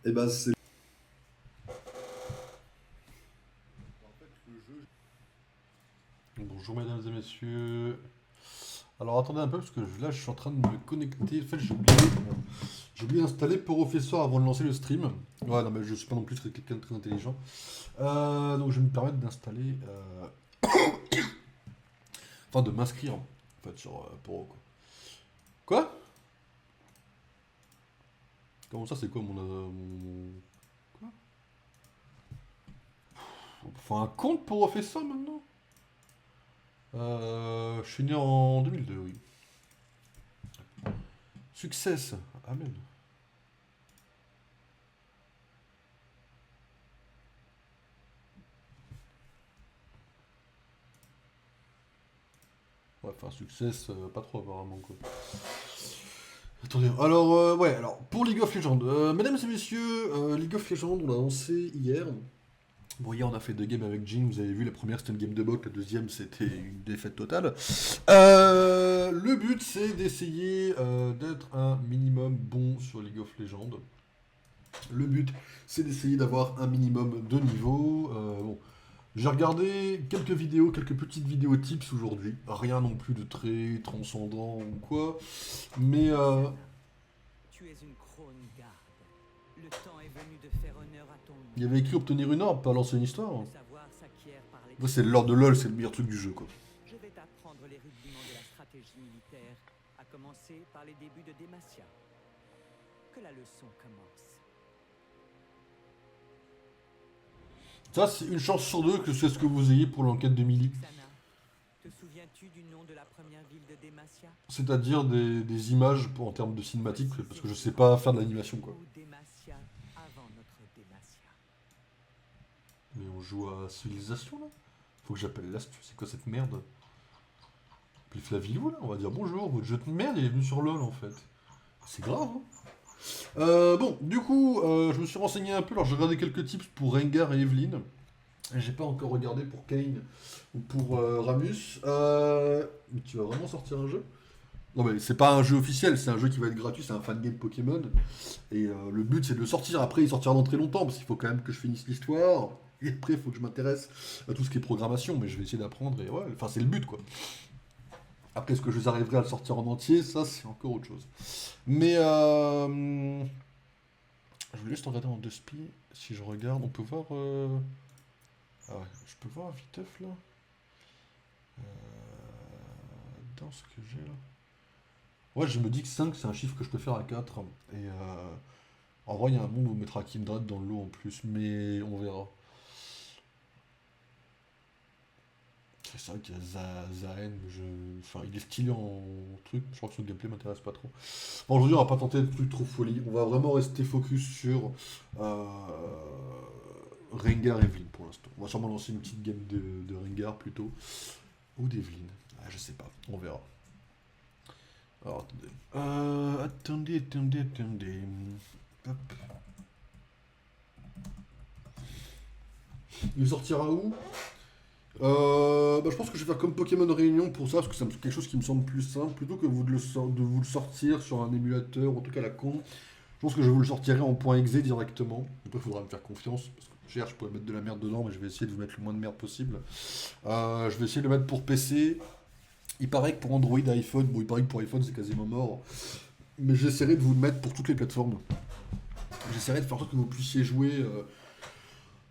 Et ben c'est... Bonjour mesdames et messieurs. Alors attendez un peu parce que là je suis en train de me connecter. En fait j'ai oublié d'installer Professeur avant de lancer le stream. Ouais non mais je suis pas non plus quelqu'un de très intelligent. Donc je vais me permettre d'installer... Enfin de m'inscrire en fait sur Poro quoi. Quoi? Comment ça c'est quoi Quoi? Faut un compte Professeur maintenant? Je suis né en 2002 oui. Success. Amen. Ouais, enfin, success, pas trop apparemment quoi. Attendez, alors, ouais, alors, pour League of Legends, mesdames et messieurs, League of Legends, on l'a lancé hier. Bon, hier, on a fait deux games avec Jin, vous avez vu, la première c'était une game de bot, la deuxième c'était une défaite totale. Le but, c'est d'essayer d'être un minimum bon sur League of Legends. Le but, c'est d'essayer d'avoir un minimum de niveau. Bon, j'ai regardé quelques vidéos, quelques petites vidéos tips aujourd'hui. Rien non plus de très transcendant ou quoi. Mais Tu es une crone garde. Le temps est venu de faire honneur à ton il y nom. avait écrit obtenir une orbe, pas lancer une histoire. Le savoir s'acquiert par Moi, c'est l'expérience. l'ordre de LoL, c'est le meilleur truc du jeu, quoi. Je vais t'apprendre les rudiments de la stratégie militaire, à commencer par les débuts de Demacia. Que la leçon commence. Ça, c'est une chance sur deux que c'est ce que vous ayez pour l'enquête de Millie. Luxana, te souviens-tu du nom de la première ville de Demacia? C'est-à-dire des images en termes de cinématique, parce que je sais pas faire de l'animation, quoi. Ou Demacia avant notre Demacia. Mais on joue à Civilisation, là. Faut que j'appelle là, c'est quoi cette merde? Puis Flavilou, là, on va dire bonjour, votre jeu de merde, il est venu sur LoL, en fait. C'est grave, hein. Bon, du coup, je me suis renseigné un peu, alors j'ai regardé quelques tips pour Rengar et Evelyn. J'ai pas encore regardé pour Kane ou pour Ramus. Mais tu vas vraiment sortir un jeu? Non mais c'est pas un jeu officiel, c'est un jeu qui va être gratuit, c'est un fan game Pokémon. Et le but c'est de le sortir, après il sortira dans très longtemps, parce qu'il faut quand même que je finisse l'histoire. Et après il faut que je m'intéresse à tout ce qui est programmation, mais je vais essayer d'apprendre et ouais, enfin c'est le but quoi. Après est-ce que je arriverai à le sortir en entier, ça c'est encore autre chose. Mais je vais juste regarder en deux spi, si je regarde, on peut voir... Ah ouais, je peux voir viteuf là Euh, Dans ce que j'ai là. Ouais, je me dis que 5 c'est un chiffre que je peux faire à 4. Et en vrai, il y a un monde où on mettra Kindred dans le lot en plus, mais on verra. C'est vrai qu'il y a Zaen, enfin, il est stylé en truc, je crois que son gameplay m'intéresse pas trop. Bon, aujourd'hui, on va pas tenter de trucs trop folie, on va vraiment rester focus sur Rengar et Evelyn pour l'instant. On va sûrement lancer une petite game de Rengar plutôt, ou d'Evelyn. Ah, je sais pas, on verra. Alors, attendez. Hop. Il sortira où? Je pense que je vais faire comme Pokémon Réunion pour ça, parce que c'est quelque chose qui me semble plus simple. Plutôt que de vous le sortir sur un émulateur, ou en tout cas la con, je pense que je vous le sortirai en .exe directement. Après, il faudra me faire confiance, parce que je pourrais mettre de la merde dedans, mais je vais essayer de vous mettre le moins de merde possible. Je vais essayer de le mettre pour PC. Il paraît que pour Android et iPhone, bon, il paraît que pour iPhone c'est quasiment mort, mais j'essaierai de vous le mettre pour toutes les plateformes. J'essaierai de faire en sorte que vous puissiez jouer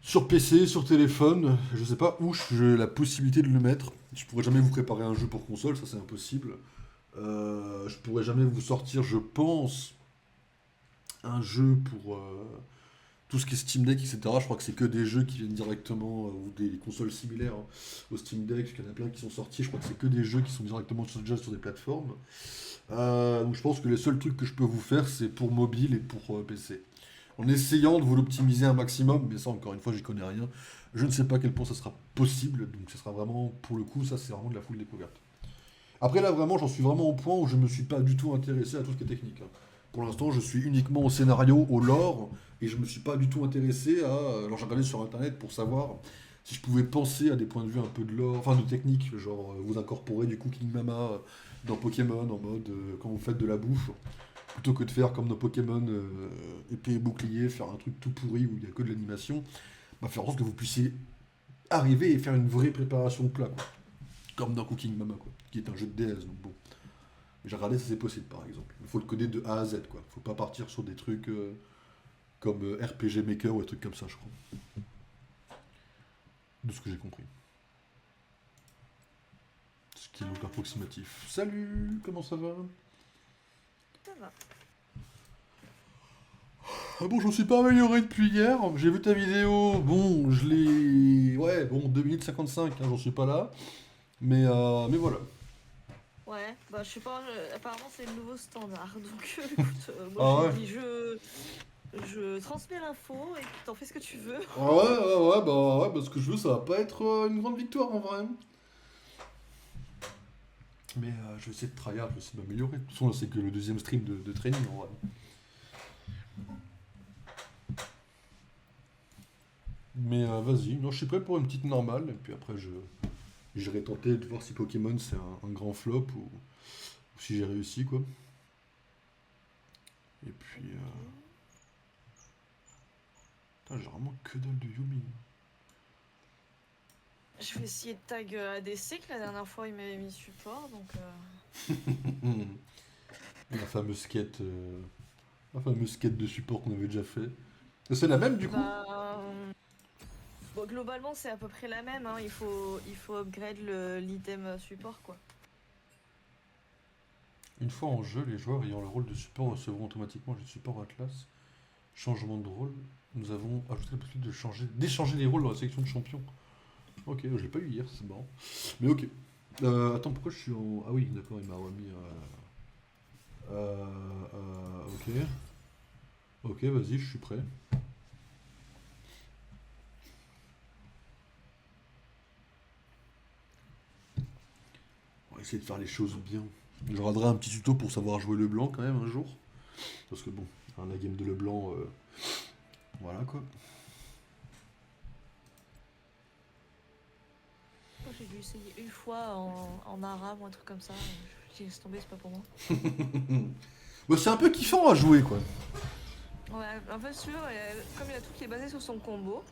sur PC, sur téléphone. Je sais pas où j'ai la possibilité de le mettre. Je pourrais jamais vous préparer un jeu pour console, ça c'est impossible. Je pourrais jamais vous sortir, je pense, un jeu pour tout ce qui est Steam Deck, etc. Je crois que c'est que des jeux qui viennent directement, ou des consoles similaires hein, au Steam Deck, parce qu'il y en a plein qui sont sortis. Je crois que c'est que des jeux qui sont directement déjà sur des plateformes. Donc je pense que les seuls trucs que je peux vous faire, c'est pour mobile et pour PC. En essayant de vous l'optimiser un maximum, mais ça encore une fois, j'y connais rien. Je ne sais pas à quel point ça sera possible, donc ce sera vraiment, pour le coup, ça c'est vraiment de la full découverte. Après là, vraiment, j'en suis vraiment au point où je me suis pas du tout intéressé à tout ce qui est technique, hein. Pour l'instant, je suis uniquement au scénario, au lore, et je me suis pas du tout intéressé à... Alors j'ai regardé sur internet pour savoir si je pouvais penser à des points de vue un peu de lore, enfin de technique, genre vous incorporer du Cooking Mama dans Pokémon en mode quand vous faites de la bouffe, Plutôt que de faire comme dans Pokémon épée et bouclier, faire un truc tout pourri où il n'y a que de l'animation, bah faire en sorte que vous puissiez arriver et faire une vraie préparation de plat, quoi. Comme dans Cooking Mama, quoi, qui est un jeu de DS, donc bon. J'ai regardé si c'est possible, par exemple. Il faut le coder de A à Z, quoi. Faut pas partir sur des trucs comme RPG Maker ou des trucs comme ça, je crois. De ce que j'ai compris. Ce qui est donc approximatif. Salut, comment ça va? Ça va. Ah bon, je me suis pas amélioré depuis hier. J'ai vu ta vidéo. Bon, je l'ai. Ouais, bon, 2 minutes 55, hein, j'en suis pas là. Mais voilà. Ouais, bah je sais pas, apparemment c'est le nouveau standard, donc écoute, moi Ah j'ai ouais. dit je transmets l'info et puis t'en fais ce que tu veux. Ah ouais, ce que je veux, ça va pas être une grande victoire en vrai. Mais je vais essayer de tryhard, je vais essayer de m'améliorer. De toute façon, là, c'est que le deuxième stream de training en vrai. Mais vas-y, non, je suis prêt pour une petite normale. Et puis après, j'irai tenter de voir si Pokémon c'est un grand flop ou si j'ai réussi, quoi. Et puis. Putain, j'ai vraiment que dalle de Yumi. Je vais essayer de tag ADC que la dernière fois il m'avait mis support, donc La fameuse quête. La fameuse quête de support qu'on avait déjà fait. C'est la même du coup? bah bon, globalement c'est à peu près la même, hein. Il faut upgrade l'item support quoi. Une fois en jeu, les joueurs ayant le rôle de support recevront automatiquement le support Atlas. Changement de rôle. Nous avons ajouté la possibilité d'échanger les rôles dans la sélection de champions. Ok, je l'ai pas eu hier, c'est marrant. Mais ok. Attends, pourquoi je suis en. Ah oui, d'accord, il m'a remis. Ok. Ok, vas-y, je suis prêt. On va essayer de faire les choses bien. Je regarderai un petit tuto pour savoir jouer le blanc quand même un jour. Parce que bon, la game de Leblanc, voilà quoi. Moi j'ai dû essayer une fois en arabe ou un truc comme ça, j'ai laissé tomber, c'est pas pour moi. Bah, c'est un peu kiffant à jouer quoi. Ouais, en fait sûr, comme il a tout qui est basé sur son combo,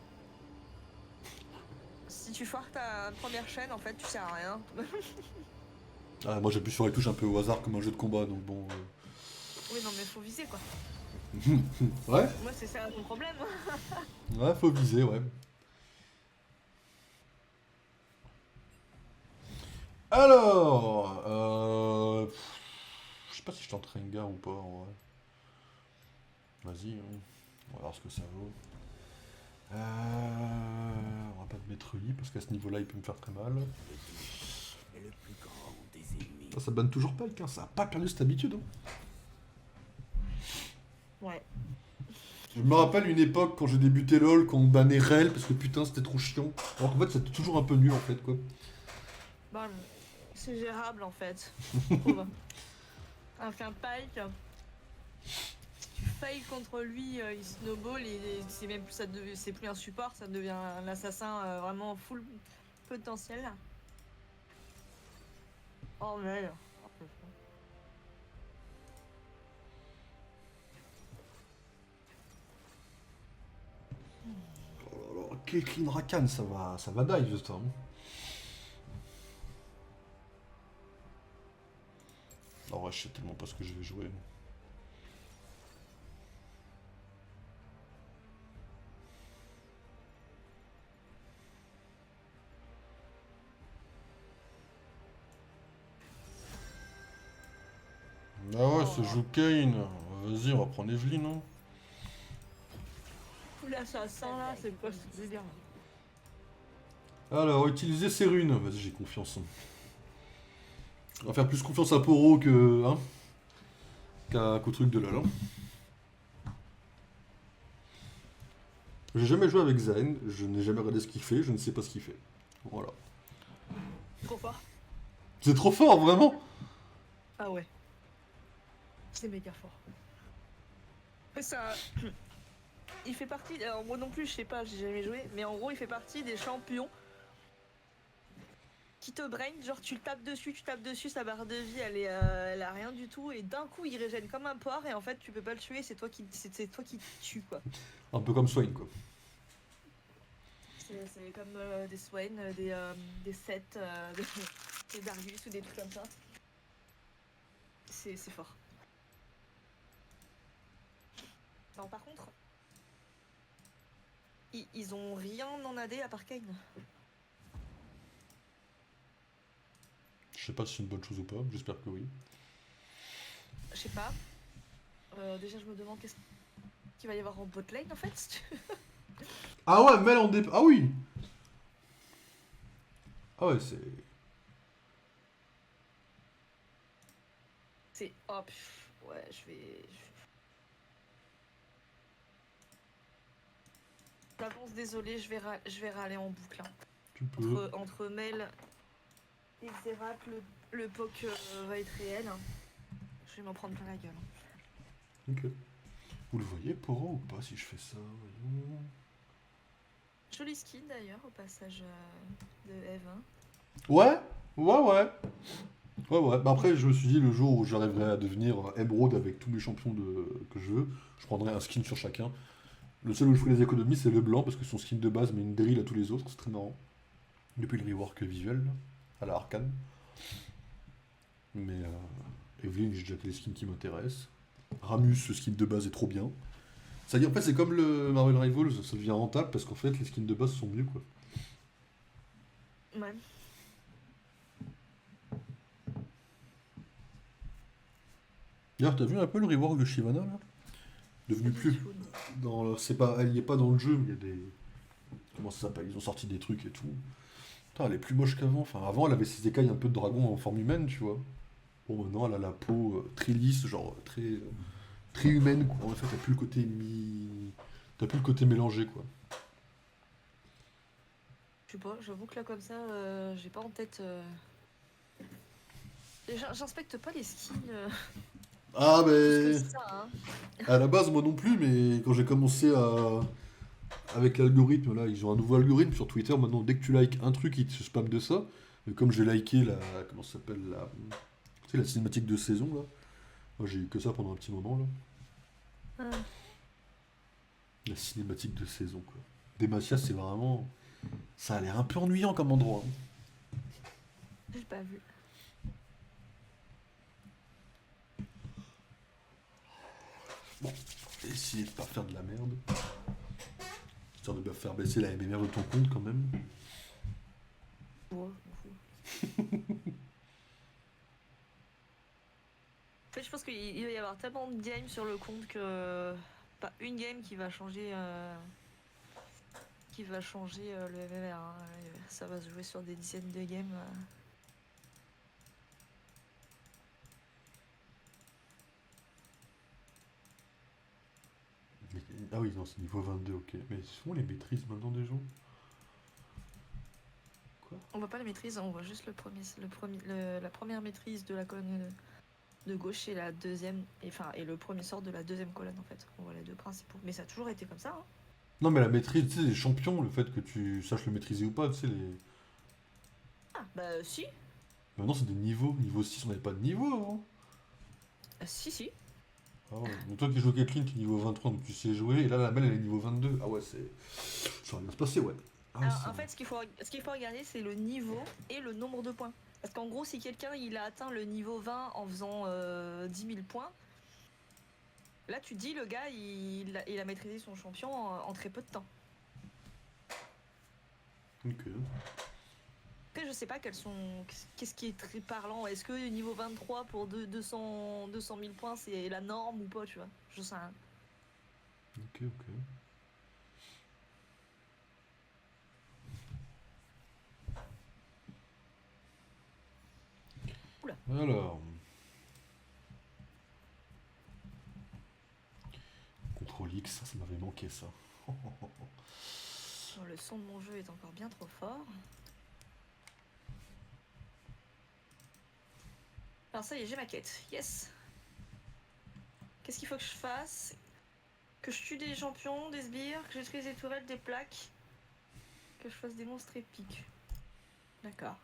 si tu foires ta première chaîne en fait tu sers à rien. Ah, moi j'appuie sur les touches un peu au hasard comme un jeu de combat donc bon. Oui non mais faut viser quoi. Ouais, Moi c'est ça mon problème. ouais, faut viser, ouais. Alors, je sais pas si je tente Rengar ou pas en vrai. Vas-y, hein. On va voir ce que ça vaut. On va pas te mettre lit parce qu'à ce niveau-là il peut me faire très mal. est le plus grand des ennemis. Ça banne toujours pas le 15, ça a pas perdu cette habitude. Hein. Ouais. Je me rappelle une époque quand j'ai débuté LoL, quand on bannait Rel parce que putain c'était trop chiant. Alors qu'en fait c'était toujours un peu nul en fait quoi. Bon, c'est gérable en fait. Je trouve. Avec un pike, tu failles contre lui, il snowball, c'est même plus, c'est plus un support, ça devient un assassin vraiment full potentiel. Oh merde. Alors, Caitlyn Rakan, ça va dive ça. Hein. En vrai, je sais tellement pas ce que je vais jouer. Ah ouais, ça joue Kane. Vas-y, on va prendre Evelyn, hein. Tout l'assassin là, c'est quoi ce délire? Alors, utiliser ses runes. Vas-y, j'ai confiance. On va faire plus confiance à Poro que. Hein, qu'au truc de LoL. Hein. J'ai jamais joué avec Zayn, je n'ai jamais regardé ce qu'il fait, je ne sais pas ce qu'il fait. Voilà. Trop fort. C'est trop fort, vraiment. Ah ouais. C'est méga fort. Et ça. Il fait partie. Alors moi non plus, je sais pas, j'ai jamais joué, mais en gros, il fait partie des champions qui te brain, genre tu le tapes dessus, sa barre de vie elle a rien du tout et d'un coup il régène comme un porc et en fait tu peux pas le tuer, c'est toi qui te tue quoi. Un peu comme Swain, quoi. C'est comme des Swain, des Seth, des Darius ou des trucs comme ça. C'est fort. Non par contre, ils ont rien en AD à part Kayn. Je sais pas si c'est une bonne chose ou pas, j'espère que oui. Je sais pas. Déjà je me demande qu'est-ce qu'il va y avoir en bot lane en fait. Ah ouais, Mel en départ. Ah oui. Ah ouais, c'est... C'est... Oh, ouais, je vais... D'avance, désolé, je vais râler en boucle. Hein. Tu peux. Entre Mel et Xerath, le poke va être réel. Hein. Je vais m'en prendre plein la gueule. Hein. Ok. Vous le voyez, Poro, ou pas, si je fais ça? Voyons. Joli skin d'ailleurs, au passage de Eve. Hein. Ouais. Ouais. Bah après, je me suis dit, le jour où j'arriverai à devenir Emerald avec tous mes champions que je veux, je prendrai un skin sur chacun. Le seul où je ferai les économies, c'est le blanc, parce que son skin de base met une drill à tous les autres, c'est très marrant. Depuis le rework visuel, là, à la Arcane. Mais Evelyn, j'ai déjà que les skins qui m'intéressent. Ramus, ce skin de base est trop bien. Ça dit, en fait, c'est comme le Marvel Rivals, ça devient rentable parce qu'en fait, les skins de base sont mieux, quoi. Ouais. D'ailleurs, t'as vu un peu le rework de Shyvana, là? Devenu plus. C'est pas, elle y est pas dans le jeu, mais il y a des. Comment ça s'appelle? Ils ont sorti des trucs et tout. Putain, elle est plus moche qu'avant. Enfin, avant, elle avait ses écailles un peu de dragon en forme humaine, tu vois. Bon, maintenant, elle a la peau très lisse, genre très humaine, quoi. En fait, t'as plus le côté T'as plus le côté mélangé, quoi. Je sais pas, j'avoue que là comme ça, j'ai pas en tête. J'inspecte pas les skins. Ah, Plus que mais. ça, hein. À la base, moi non plus, mais quand j'ai commencé à. Avec l'algorithme, là, ils ont un nouveau algorithme sur Twitter. Maintenant, dès que tu likes un truc, ils te spamment de ça. Mais comme j'ai liké la. Comment ça s'appelle la. Tu sais, la cinématique de saison, là. Moi, j'ai eu que ça pendant un petit moment, là. Ah, La cinématique de saison, quoi. Demacia, c'est vraiment. Ça a l'air un peu ennuyant comme endroit. Hein. j'ai pas vu. Bon, je vais essayer de pas faire de la merde. Histoire de faire baisser la MMR de ton compte, quand même. Ouais, je m'en fous. En fait, je pense qu'il va y avoir tellement de games sur le compte que pas une game qui va changer le MMR. Hein. Ça va se jouer sur des dizaines de games. Ah oui, non, c'est niveau 22, ok. Mais souvent les maîtrises maintenant des gens. Quoi? On voit pas la maîtrise, on voit juste la première maîtrise de la colonne de gauche et la deuxième, et le premier sort de la deuxième colonne en fait. On voit les deux principaux. Mais ça a toujours été comme ça. Hein. Non, mais la maîtrise, tu sais, les champions, le fait que tu saches le maîtriser ou pas, tu sais, les. Ah, bah si. Maintenant, c'est des niveaux. Niveau 6, on n'avait pas de niveau avant. Si. Ah ouais. Donc toi qui joues Caitlyn, tu es niveau 23, donc tu sais jouer. Et là, la belle, elle est niveau 22. Ah ouais, c'est. Ça va bien se passer, ouais. Ah, Alors, ça en va. fait, ce qu'il faut regarder, c'est le niveau et le nombre de points. Parce qu'en gros, si quelqu'un il a atteint le niveau 20 en faisant 10 000 points, là tu te dis le gars il a maîtrisé son champion en très peu de temps. Ok. Après, je sais pas qu'est-ce qui est très parlant. Est-ce que niveau 23 pour 200 000 points c'est la norme ou pas, tu vois? Je sais rien. Ok. Oula. Alors. Contrôle X, ça m'avait manqué ça. Oh, le son de mon jeu est encore bien trop fort. Alors ça y est, j'ai ma quête. Yes. Qu'est-ce qu'il faut que je fasse? Que je tue des champions, des sbires, que je détruise des tourelles, des plaques, que je fasse des monstres épiques. D'accord.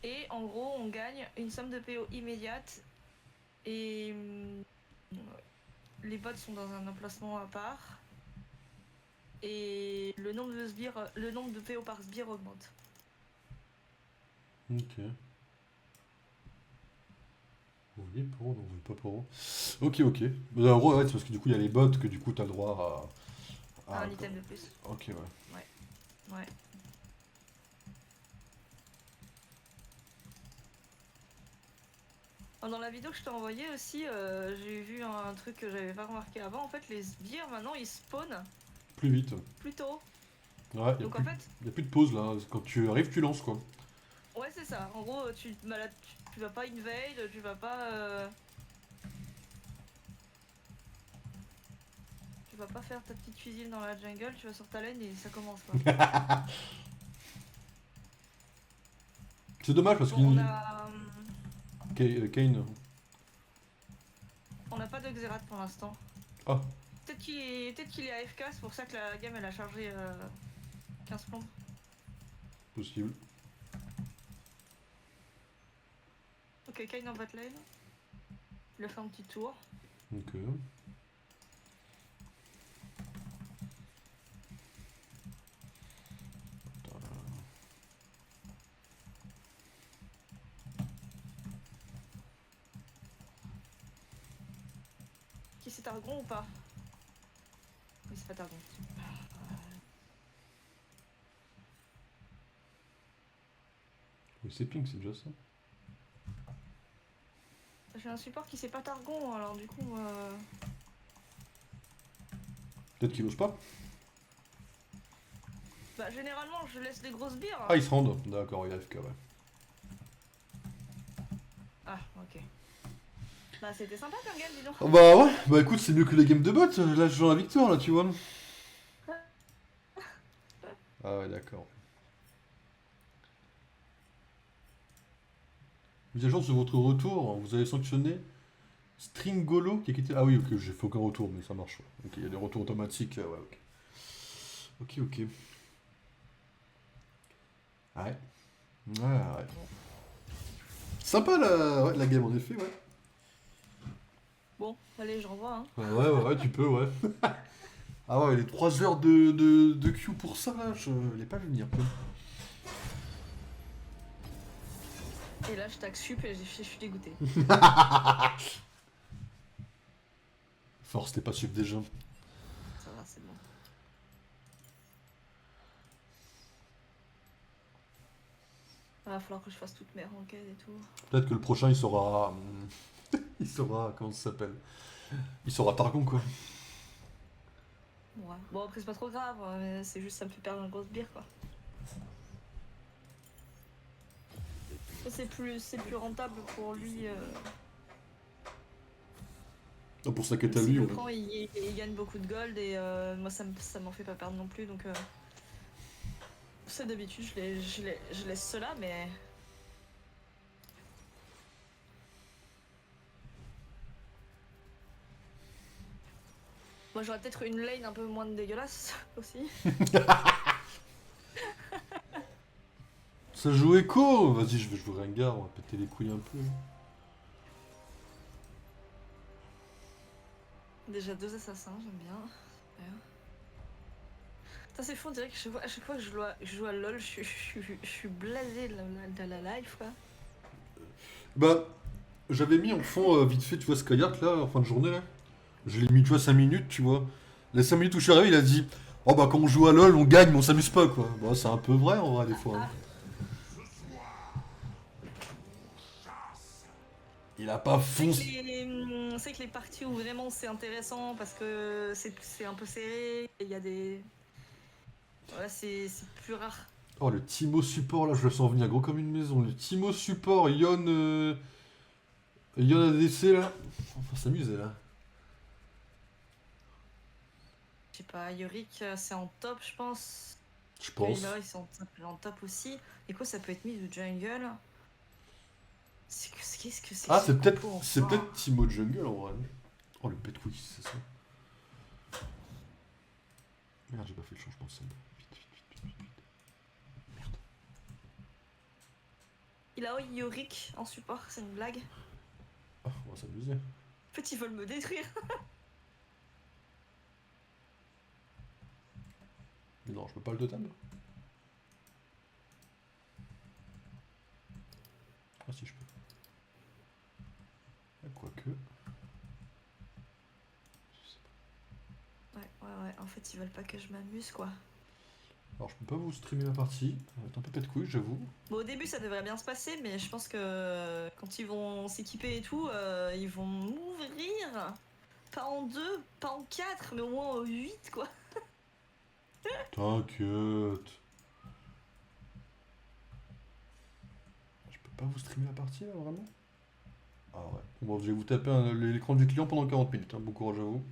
Et en gros, on gagne une somme de PO immédiate. Et les bots sont dans un emplacement à part. Et le nombre de PO par sbire augmente. Ok. Oui, pour eux, non, oui, pas pour eux. Ok, ok. Mais en gros, ouais, c'est parce que du coup, il y a les bots que du coup, t'as le droit à... Un item de plus. Ok, ouais. Ouais. Dans la vidéo que je t'ai envoyée aussi, j'ai vu un truc que j'avais pas remarqué avant. En fait, les sbires maintenant ils spawnent Plus vite. plus tôt. Ouais, Donc en fait, y a plus de pause là. Quand tu arrives, tu lances quoi. ouais, c'est ça. En gros, tu vas pas invade, tu vas pas faire ta petite cuisine dans la jungle, tu vas sur ta lane et ça commence quoi. C'est dommage parce Bon, qu'il. Kane. on n'a pas de Xerath pour l'instant. Ah, Peut-être qu'il est AFK, c'est pour ça que la game elle a chargé 15 plombes. possible. Ok, Kayn en bot lane. Il a fait un petit tour. Ok. Qui c'est Targon ou pas? Oui, c'est pas Targon. Oui, c'est pink, c'est déjà ça. J'ai un support qui c'est pas Targon, alors du coup. Peut-être qu'il ose pas. Bah, généralement, je laisse des grosses bières. Ah, il se rend. D'accord, il a FK, ouais. Ah, ok. Bah, c'était sympa comme game, dis donc. Ah bah ouais, bah écoute, c'est mieux que les games de bot. Là, je joue à la victoire, là, tu vois. Ah ouais, d'accord. Mise à jour sur votre retour, vous avez sanctionné Stringolo qui a quitté. Ah oui, ok, j'ai fait aucun retour, mais ça marche. Ouais. Ok, il y a des retours automatiques, ouais, ok. Ok, ok. Ouais. Ouais, ouais. Sympa ouais, la game en effet, ouais. Bon, allez, je renvoie, hein. Ouais, tu peux, ouais. Ah ouais, les 3 heures de queue pour ça, là, je l'ai pas vu venir. Et là, je taxe sup et je suis dégoûté. Force, t'es pas sup déjà. Ça va, c'est bon. Va falloir que je fasse toutes mes enquêtes et tout. Peut-être que le prochain, il sera... il sera... Comment ça s'appelle? Il sera Targon, quoi. Ouais. Bon, après, c'est pas trop grave, mais c'est juste ça me fait perdre une grosse bière, quoi. C'est plus rentable pour lui. Ah, pour sa quête à S'il lui, le ouais. prend, il gagne beaucoup de gold et moi, ça m'en fait pas perdre non plus, donc. Ça, d'habitude, je laisse cela, mais. Moi, j'aurais peut-être une lane un peu moins dégueulasse aussi. Ça joue écho. Vas-y, je vais jouer Rengar, on va péter les couilles un peu. Déjà 2 assassins, j'aime bien. Ça c'est fou, on dirait que à chaque fois que je joue à LoL, je suis blasé de la life, quoi. Bah, j'avais mis en fond vite fait, tu vois, Skyheart là, en fin de journée là. Je l'ai mis, tu vois, 5 minutes, tu vois. Les 5 minutes où je suis arrivé, il a dit: oh bah, quand on joue à LoL, on gagne, mais on s'amuse pas, quoi. Bah, c'est un peu vrai en vrai, des fois. Hein. Il a pas foncé. C'est que les parties où vraiment c'est intéressant parce que c'est un peu serré, il y a des. Voilà, c'est plus rare. Oh, le Timo support là, je le sens venir gros comme une maison. Le Timo support, Yon ADC là. On va s'amuser là. Je sais pas, Yorick c'est en top, je pense. Je pense. Là, ils sont en top aussi. Et quoi, ça peut être mis de jungle. Qu'est-ce que c'est Ah, que ce compo, c'est enfin peut-être Timo Jungle en vrai. Oh, le Petwig, c'est ça. Merde, j'ai pas fait le changement de scène. Vite. Merde. Il a Yorick en support, c'est une blague. Ah, on va s'amuser. En fait, ils veulent me détruire. Mais non, je peux pas le totem. Ah si, je peux. Ah, quoique... Je sais pas. Ouais, en fait, ils veulent pas que je m'amuse, quoi. Alors, je peux pas vous streamer la partie. Ça va être un peu pète-couille, j'avoue. Bon, au début, ça devrait bien se passer, mais je pense que quand ils vont s'équiper et tout, ils vont m'ouvrir. Pas en 2, pas en 4, mais au moins en 8, quoi. T'inquiète. Je peux pas vous streamer la partie, là, vraiment? Ah ouais. Bon, je vais vous taper l'écran du client pendant 40 minutes. Hein. Bon courage à vous.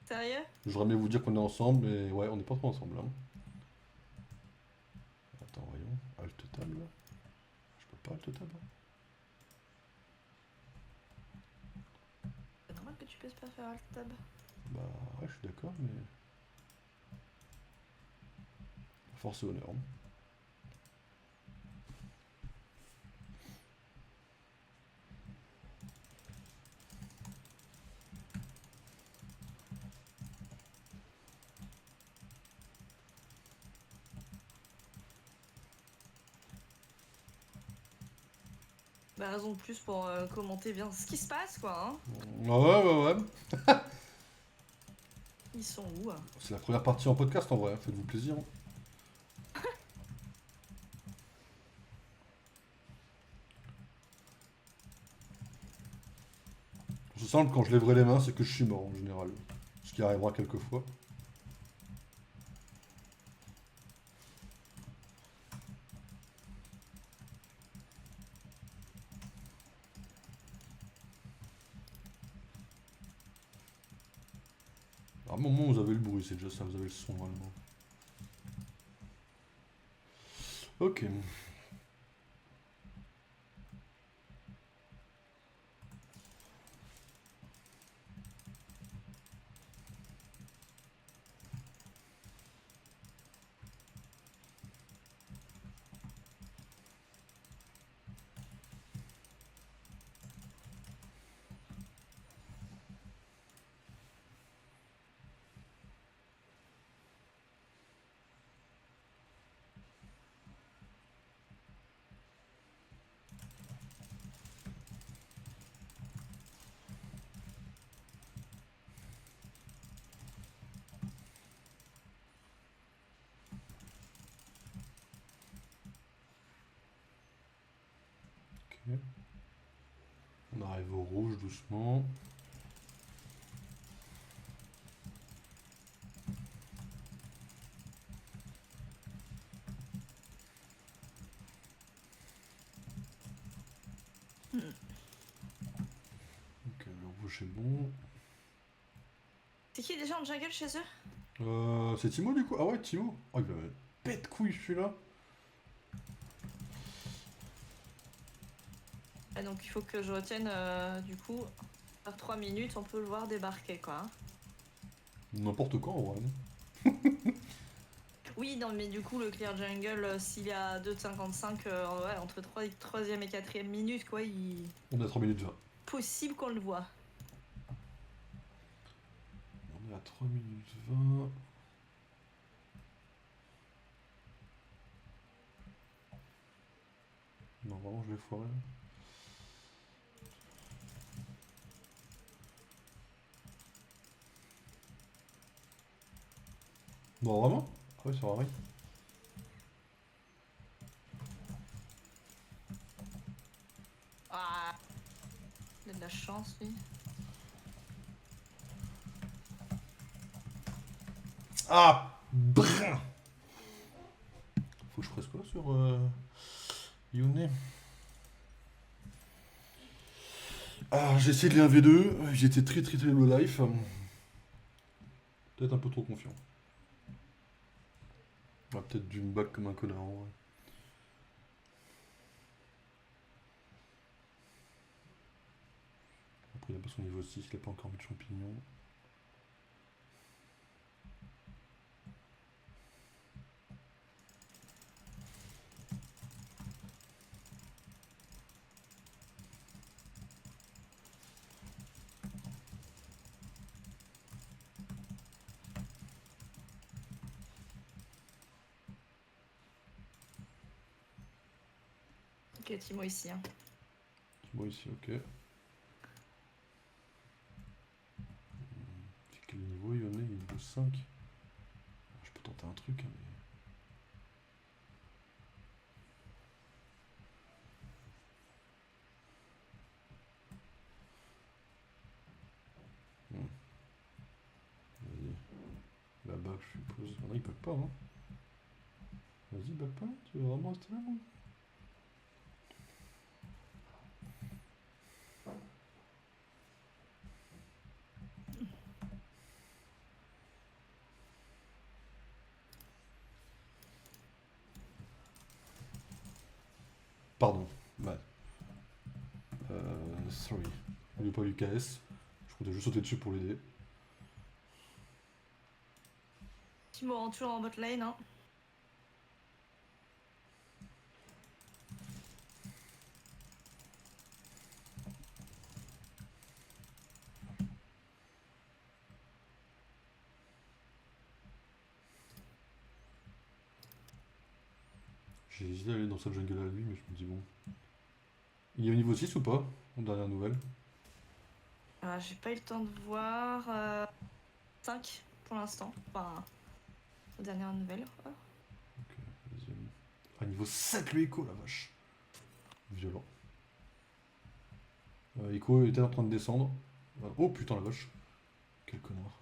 Sérieux? J'aurais aimé vous dire qu'on est ensemble, mais ouais, on n'est pas trop ensemble. Hein. Attends, voyons. Alt tab, là. Je peux pas alt tab. C'est normal que tu puisses pas faire alt tab. Bah ouais, je suis d'accord, mais... Force et honneur. Hein. Bah, raison de plus pour commenter bien ce qui se passe, quoi. Hein. Ouais. Ils sont où? C'est la première partie en podcast en vrai, hein. Faites-vous plaisir. Hein. Je sens que quand je lèverai les mains, c'est que je suis mort en général. Ce qui arrivera quelques fois. À un moment, vous avez le bruit, c'est déjà ça, vous avez le son normalement. Ok. Ok. On arrive au rouge doucement. Ok, le rouge est bon. C'est qui déjà en jungle chez eux? C'est Timo du coup? Ah ouais, Timo. Oh, il va me pète couille celui-là. Ah, donc il faut que je retienne, du coup, par 3 minutes, on peut le voir débarquer, quoi. Hein. N'importe quand en vrai. Oui, non, mais du coup, le clear jungle, s'il est à 2,55, ouais, entre 3e et 4e minute, quoi, On est à 3 minutes 20. possible qu'on le voit. On est à 3 minutes 20. Non, vraiment, je vais foirer. Bon, vraiment? Ah ouais, ça va rien. Ah, il a de la chance, lui. Ah! Brin! Faut que je fasse quoi sur Yone? Ah, j'ai essayé de les 1v2, j'étais très low life. Peut-être un peu trop confiant. Ah, peut-être dû me back comme un connard en vrai. Après, il n'a pas son niveau 6, il n'a pas encore mis de champignons. Ok, Timo ici. Hein. Moi ici, ok. Quel niveau il y en a? Il est niveau 5. Je peux tenter un truc, hein, mais... Vas-y. Là-bas, je suppose. Ah non, il bug pas, hein. Vas-y, bug pas. Tu veux vraiment rester là, moi? Pardon. Ouais. Sorry. Il veut pas UKS. Je comptais juste sauter dessus pour l'aider. Timo rentre toujours en bot lane. Hein. J'ai hésité à aller dans sa jungle à lui, mais je me dis bon. Il est au niveau 6 ou pas? En dernière nouvelle. J'ai pas eu le temps de voir. 5 pour l'instant. Enfin, dernière nouvelle. Quoi. Ok, vas-y. Ah, niveau 7 le Echo, la vache. Violent. Echo était en train de descendre. Oh putain la vache. Quel connard.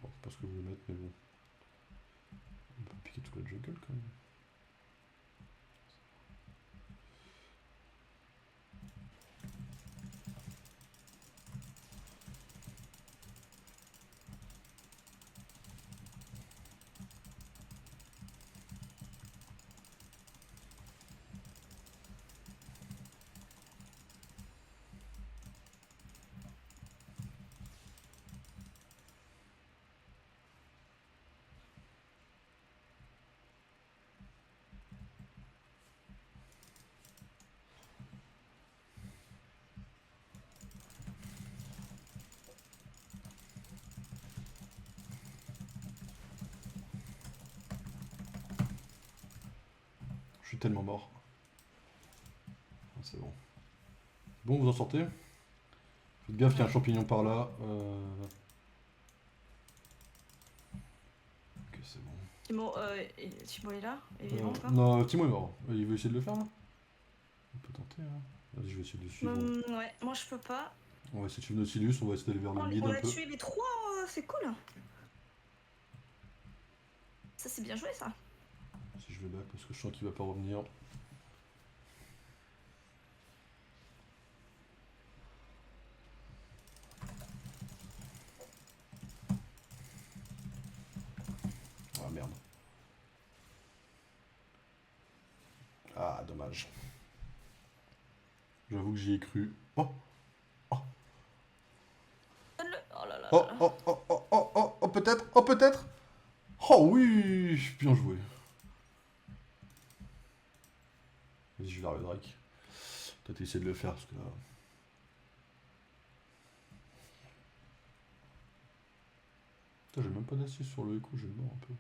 Bon, c'est pas ce que je voulais mettre, mais bon. On peut piquer toute la jungle quand même. Je suis tellement mort. Ah, c'est bon. Bon, vous en sortez? Faites gaffe, il y a un champignon par là. Ok, c'est bon. Timo est là? Et vivant encore? Non, Timo est mort. Il veut essayer de le faire là? On peut tenter, hein. Vas-y, je vais essayer de le suivre. Ouais, moi je peux pas. On va essayer de suivre Nautilus, on va essayer d'aller vers le mid On un a peu. tué les 3, c'est cool. Ça c'est bien joué ça. Si je vais back parce que je sens qu'il va pas revenir. Ah merde. Ah dommage. J'avoue que j'y ai cru. Oh Donne-le. Oh là là oh là là. oh oh oh oh oh oh peut-être. Oh peut-être. Oh oui. Bien joué. Vas-y je vais vers le Drake. Peut-être essayer de le faire parce que là. Putain, j'ai même pas d'assise sur le écho, j'ai le mort un peu.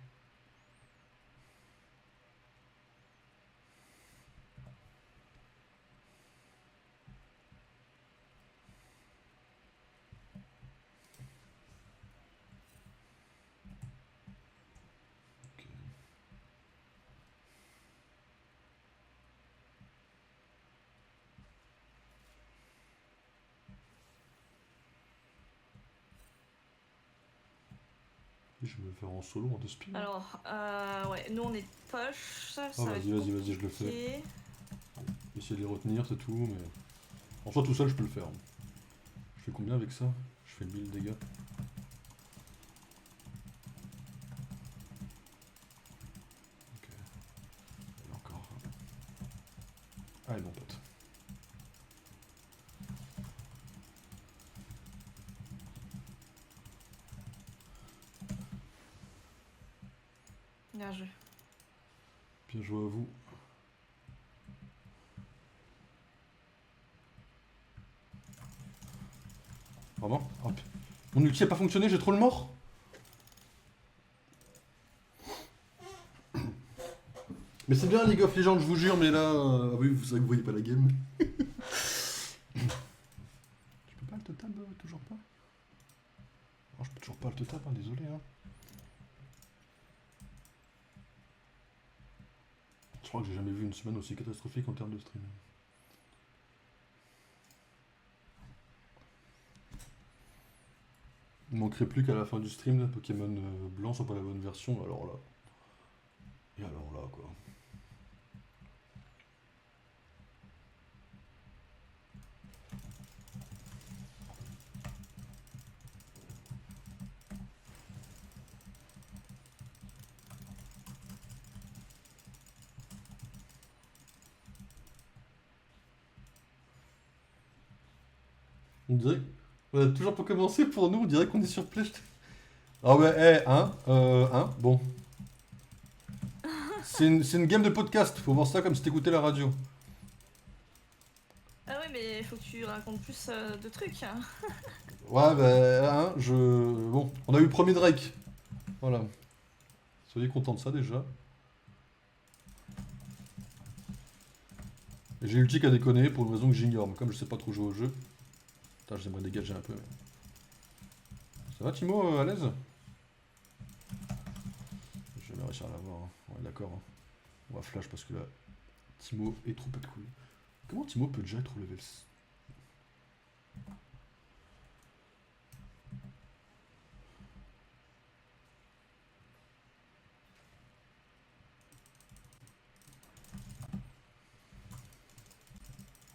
Ok. Et je vais me faire en solo en 2 spins. Alors, ouais, nous on est poche. Ça Ah va être vas-y, je le fais. compliqué. Essayer de les retenir, c'est tout, mais. En soi tout seul je peux le faire. Je fais combien avec ça? Je fais 1000 dégâts. Ok. Et encore. Allez mon pote. Bien joué. Bien joué à vous. Vraiment? Hop. Mon ulti a pas fonctionné, j'ai trop le mort. Mais c'est bien League of Legends, je vous jure, mais là... Ah oui, vous savez que vous voyez pas la game. Je peux pas le total, toujours pas. Non, je peux toujours pas le total, hein, désolé. Hein. Je crois que j'ai jamais vu une semaine aussi catastrophique en termes de stream. Il manquerait plus qu'à la fin du stream, là, Pokémon blanc soit pas la bonne version, alors là. Et alors là, quoi. On dirait... On a toujours pas commencé pour nous, on dirait qu'on est sur Play. Ah ouais, bon. C'est une game de podcast, faut voir ça comme si t'écoutais la radio. Ah ouais, mais il faut que tu racontes plus de trucs. Hein. Ouais, bah, Bon, on a eu le premier Drake. Voilà. Soyez contents de ça déjà. Et j'ai ulti qu'à déconner pour une raison que j'ignore, mais comme je sais pas trop jouer au jeu. Putain, j'aimerais dégager un peu. Ça va Timo, à l'aise? Je vais bien réussir à l'avoir. Hein. Ouais, d'accord. Hein. On va flash parce que là, Timo est trop pas de couilles. Comment Timo peut déjà être au level 6?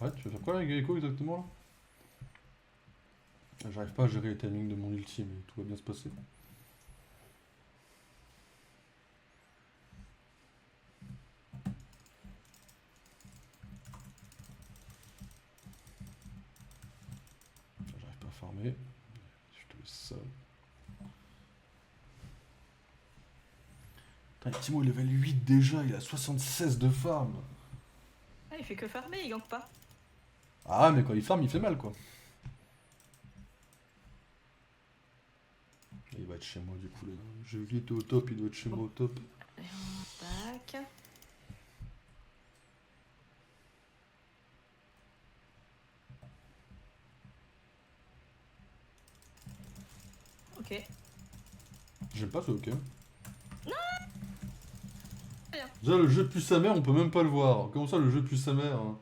Ouais, tu veux faire quoi avec Gecko exactement là? J'arrive pas à gérer les timings de mon ulti, mais tout va bien se passer. J'arrive pas à farmer. Je te laisse ça. Putain, Timo il est level 8 déjà, il a 76 de farm. Ah, il fait que farmer, il gagne pas. Ah, mais quand il farm, il fait mal quoi. Il va être chez moi du coup là. J'ai vu qu'il était au top, il doit être chez moi au top. Tac. Ok. J'aime pas ce ok. Rien. Déjà le jeu pue sa mère, on peut même pas le voir. Comment ça le jeu pue sa mère hein?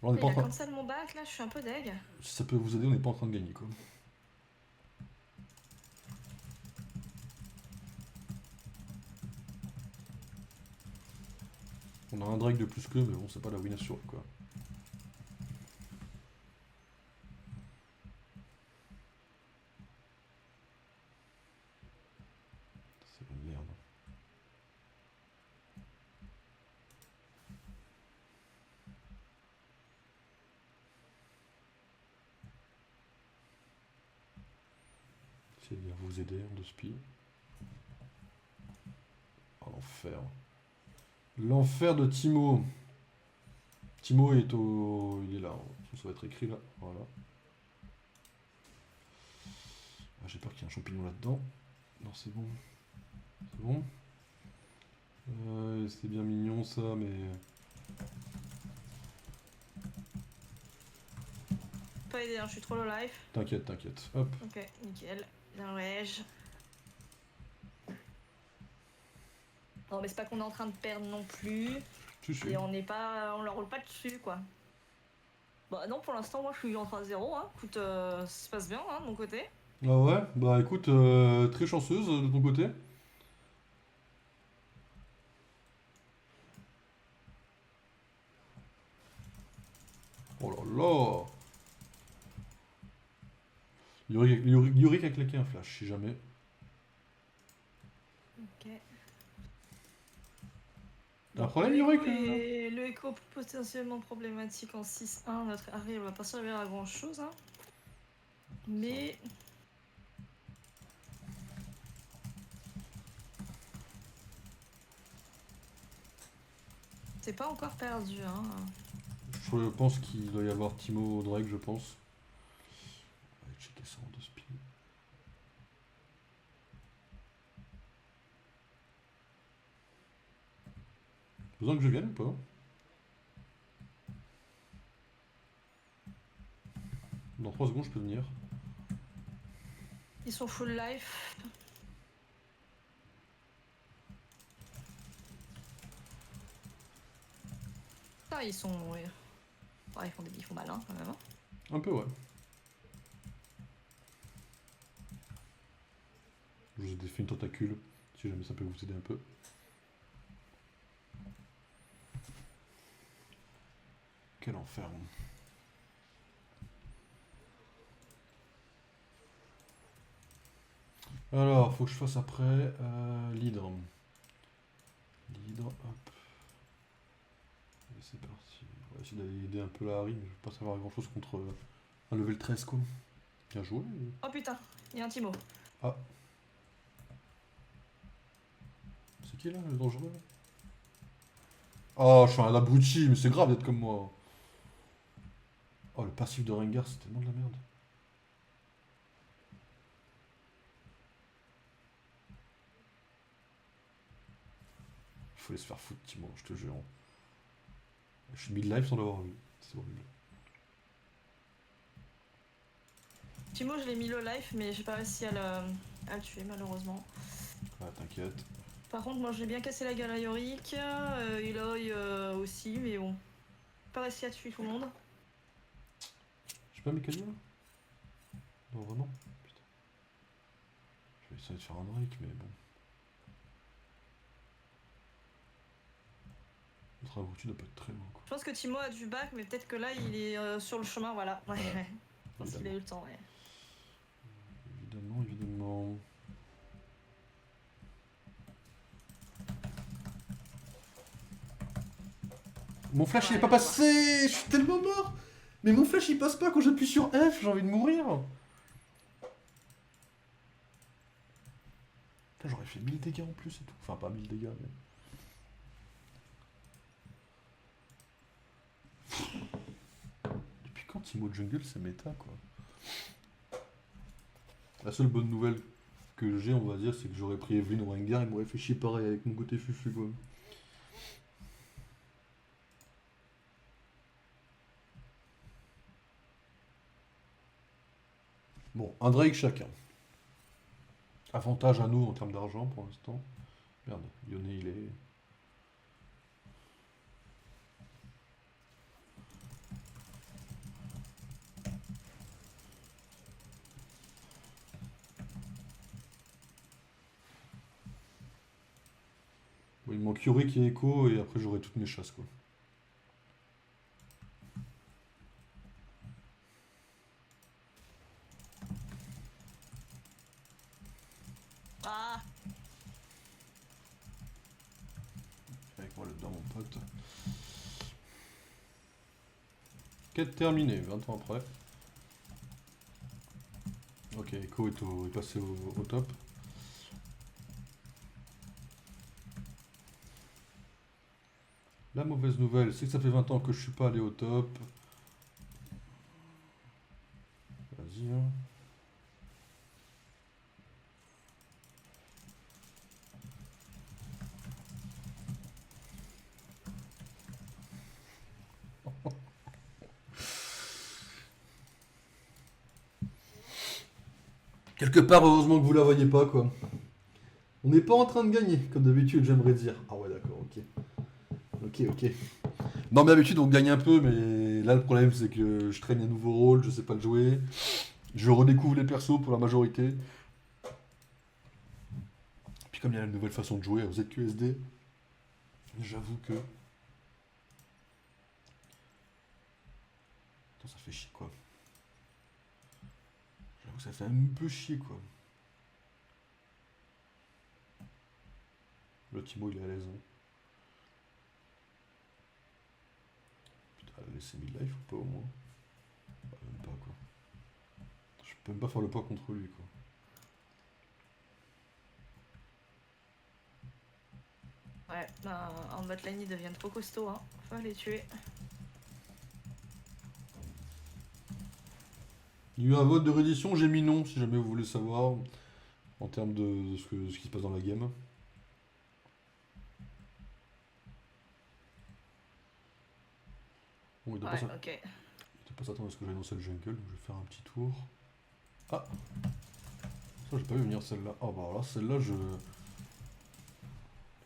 On est Il pas en a train... cancel mon bac là, je suis un peu deg. Si ça peut vous aider, on n'est pas en train de gagner quoi. On a un Drake de plus que, mais bon, c'est pas la win assurée quoi. C'est une merde. Essayez de bien vous aider en deux spi. Oh l'enfer. L'enfer de Timo. Timo est au... Il est là, ça va être écrit là, voilà. Ah, j'ai peur qu'il y ait un champignon là-dedans. Non, c'est bon. C'est bon. C'était bien mignon ça, mais... Pas aidé, hein, je suis trop low life. T'inquiète, t'inquiète. Hop. Ok, nickel. Bien ouais. Non mais c'est pas qu'on est en train de perdre non plus. Tu suis. Et on n'est pas. On leur roule pas dessus quoi. Bah non pour l'instant moi je suis en 3-0 hein. Écoute ça se passe bien hein, de mon côté. Ah ouais, bah écoute, très chanceuse de ton côté. Oh là là. Yorick a claqué un flash, si jamais. Ok. T'as un problème Yorick Le écho potentiellement problématique en 6-1, notre arrière va pas servir à grand chose hein. Mais. C'est pas encore perdu hein. Je pense qu'il doit y avoir Timo Drake, je pense. Besoin que je vienne ou pas? Dans 3 secondes, je peux venir. Ils sont full life. Ah, ils sont. Ouais. Ouais, ils font mal, hein, quand même. Hein. Un peu, ouais. Je vous ai fait une tentacule, si jamais ça peut vous aider un peu. Quel enfer. Alors, faut que je fasse après l'hydre. L'hydre, hop. Et c'est parti. On va essayer d'aller aider un peu la Harry, mais je vais pas savoir grand chose contre un level 13 quoi. Bien joué. Oh putain, il y a un Timo. Ah. C'est qui là, le dangereux? Oh, je suis un abruti, mais c'est grave d'être comme moi. Oh, le passif de Rengar, c'est tellement de la merde. Il faut les se faire foutre, Timo, je te jure. Je suis mid-life sans l'avoir vu. C'est horrible. Timo, je l'ai mis low life, mais j'ai pas réussi à le tuer, malheureusement. Ah, t'inquiète. Par contre, moi, j'ai bien cassé la gueule à Yorick. Eloy aussi, mais bon. Pas réussi à tuer tout le monde. J'ai pas mes cadeaux là? Non, vraiment? Putain. Je vais essayer de faire un Drake, mais bon. Notre abruti doit pas être très loin, quoi. Je pense que Timo a du bac, mais peut-être que là, il est sur le chemin, voilà. Ouais, ouais. Je pense qu'il a eu le temps, ouais. Évidemment, évidemment. Mon flash il est pas passé! Je suis tellement mort! Mais mon flash il passe pas quand j'appuie sur F, j'ai envie de mourir! Putain, j'aurais fait 1000 dégâts en plus et tout. Enfin, pas 1000 dégâts, mais. Depuis quand Timo Jungle c'est méta quoi? La seule bonne nouvelle que j'ai, on va dire, c'est que j'aurais pris Evelyn ou Rengar, il m'aurait fait chier pareil avec mon côté fufu quoi. Bon, un Drake chacun. Avantage à nous en termes d'argent pour l'instant. Merde, Yone il est. Bon, il me manque Yorick et Echo et après j'aurai toutes mes chasses quoi. Ah! Avec moi là-dedans mon pote. Quête terminée, 20 ans après. Ok, Echo est passé au top. La mauvaise nouvelle, c'est que ça fait 20 ans que je suis pas allé au top. Vas-y, hein. Quelque part, heureusement que vous la voyez pas, quoi. On n'est pas en train de gagner, comme d'habitude, j'aimerais dire. Ah ouais, d'accord, ok. Ok, ok. Non, mais d'habitude, on gagne un peu, mais là, le problème, c'est que je traîne un nouveau rôle, je sais pas le jouer. Je redécouvre les persos pour la majorité. Puis comme il y a une nouvelle façon de jouer au ZQSD, j'avoue que... Attends, ça fait chier, quoi. J'avoue que ça fait un peu chier, quoi. Le Timo, il est à l'aise, hein. Putain, elle a laissé mid-life ou pas, au moins? Bah, même pas, quoi. Je peux même pas faire le pas contre lui, quoi. Ouais, ben, en botlane, ils deviennent trop costauds, hein. Faut les tuer. Il y a eu un vote de reddition, j'ai mis non, si jamais vous voulez savoir, en termes de ce qui se passe dans la game. Bon, il doit Ouais, pas ok. s'attendre à ce que j'aille dans cette jungle, donc je vais faire un petit tour. Ah! Ça, j'ai pas vu venir celle-là. Ah bah alors là, celle-là, je...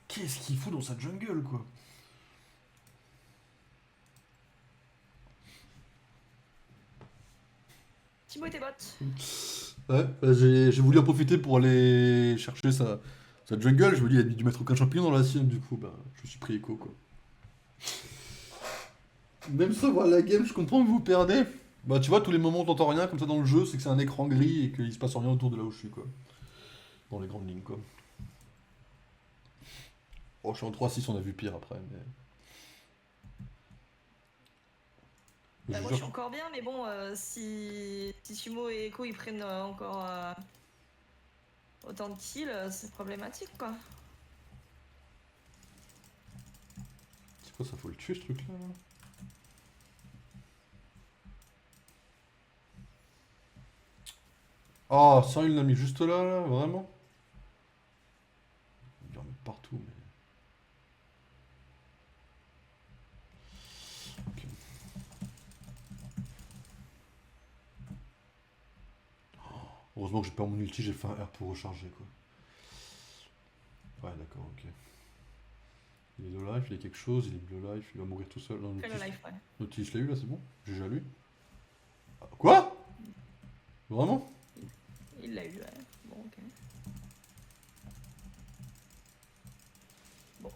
Qu'est-ce qu'il fout dans cette jungle, quoi? Thibaut et tes bottes. Ouais, bah, j'ai voulu en profiter pour aller chercher sa jungle. Je me dis, il a dû mettre aucun champignon dans la sienne, du coup, bah, je me suis pris écho, quoi. Même ça, voir la game, je comprends que vous perdez. Bah, tu vois, tous les moments où t'entends rien comme ça dans le jeu, c'est que c'est un écran gris et qu'il se passe rien autour de là où je suis, quoi. Dans les grandes lignes, quoi. Oh, je suis en 3-6, on a vu pire après, mais. Mais Bah, je moi vous je suis jure. encore bien, mais bon, si Sumo et Echo ils prennent encore autant de kills, c'est problématique quoi. C'est quoi ça, faut le tuer ce truc-là, là? Ah, sérieux, il l'a mis juste là, là, vraiment? Il va en mettre partout, mais. Ok. Heureusement que j'ai pas mon ulti, j'ai fait un R pour recharger, quoi. Ouais, d'accord, ok. Il est low life, il a quelque chose, il est low life, il va mourir tout seul. Non, Fais le life, ouais. Nautilus, je l'ai eu là, c'est bon? J'ai déjà lu. Ah, quoi? Vraiment? Il l'a eu, ouais. Bon, ok. Bon.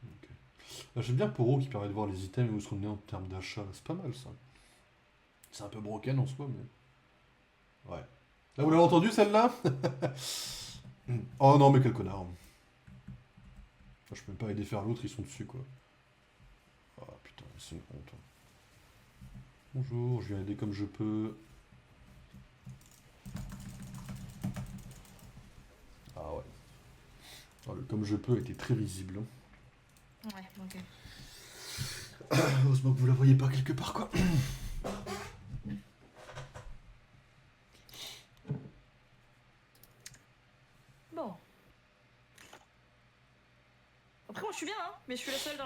Ok. Ah, j'aime bien Poro qui permet de voir les items et où est-ce qu'on est en termes d'achat. C'est pas mal ça. C'est un peu broken en soi, mais. Ouais. Là, vous l'avez entendu celle-là? Oh non, mais quel connard. Ah, je peux même pas aider faire l'autre, ils sont dessus quoi. Ah putain, c'est une honte. Bonjour, je viens aider comme je peux. Ah ouais. Ah, le comme je peux était très visible. Ouais, ok. Heureusement que vous la voyez pas quelque part quoi. Bon. Après, moi je suis bien, hein, mais je suis la seule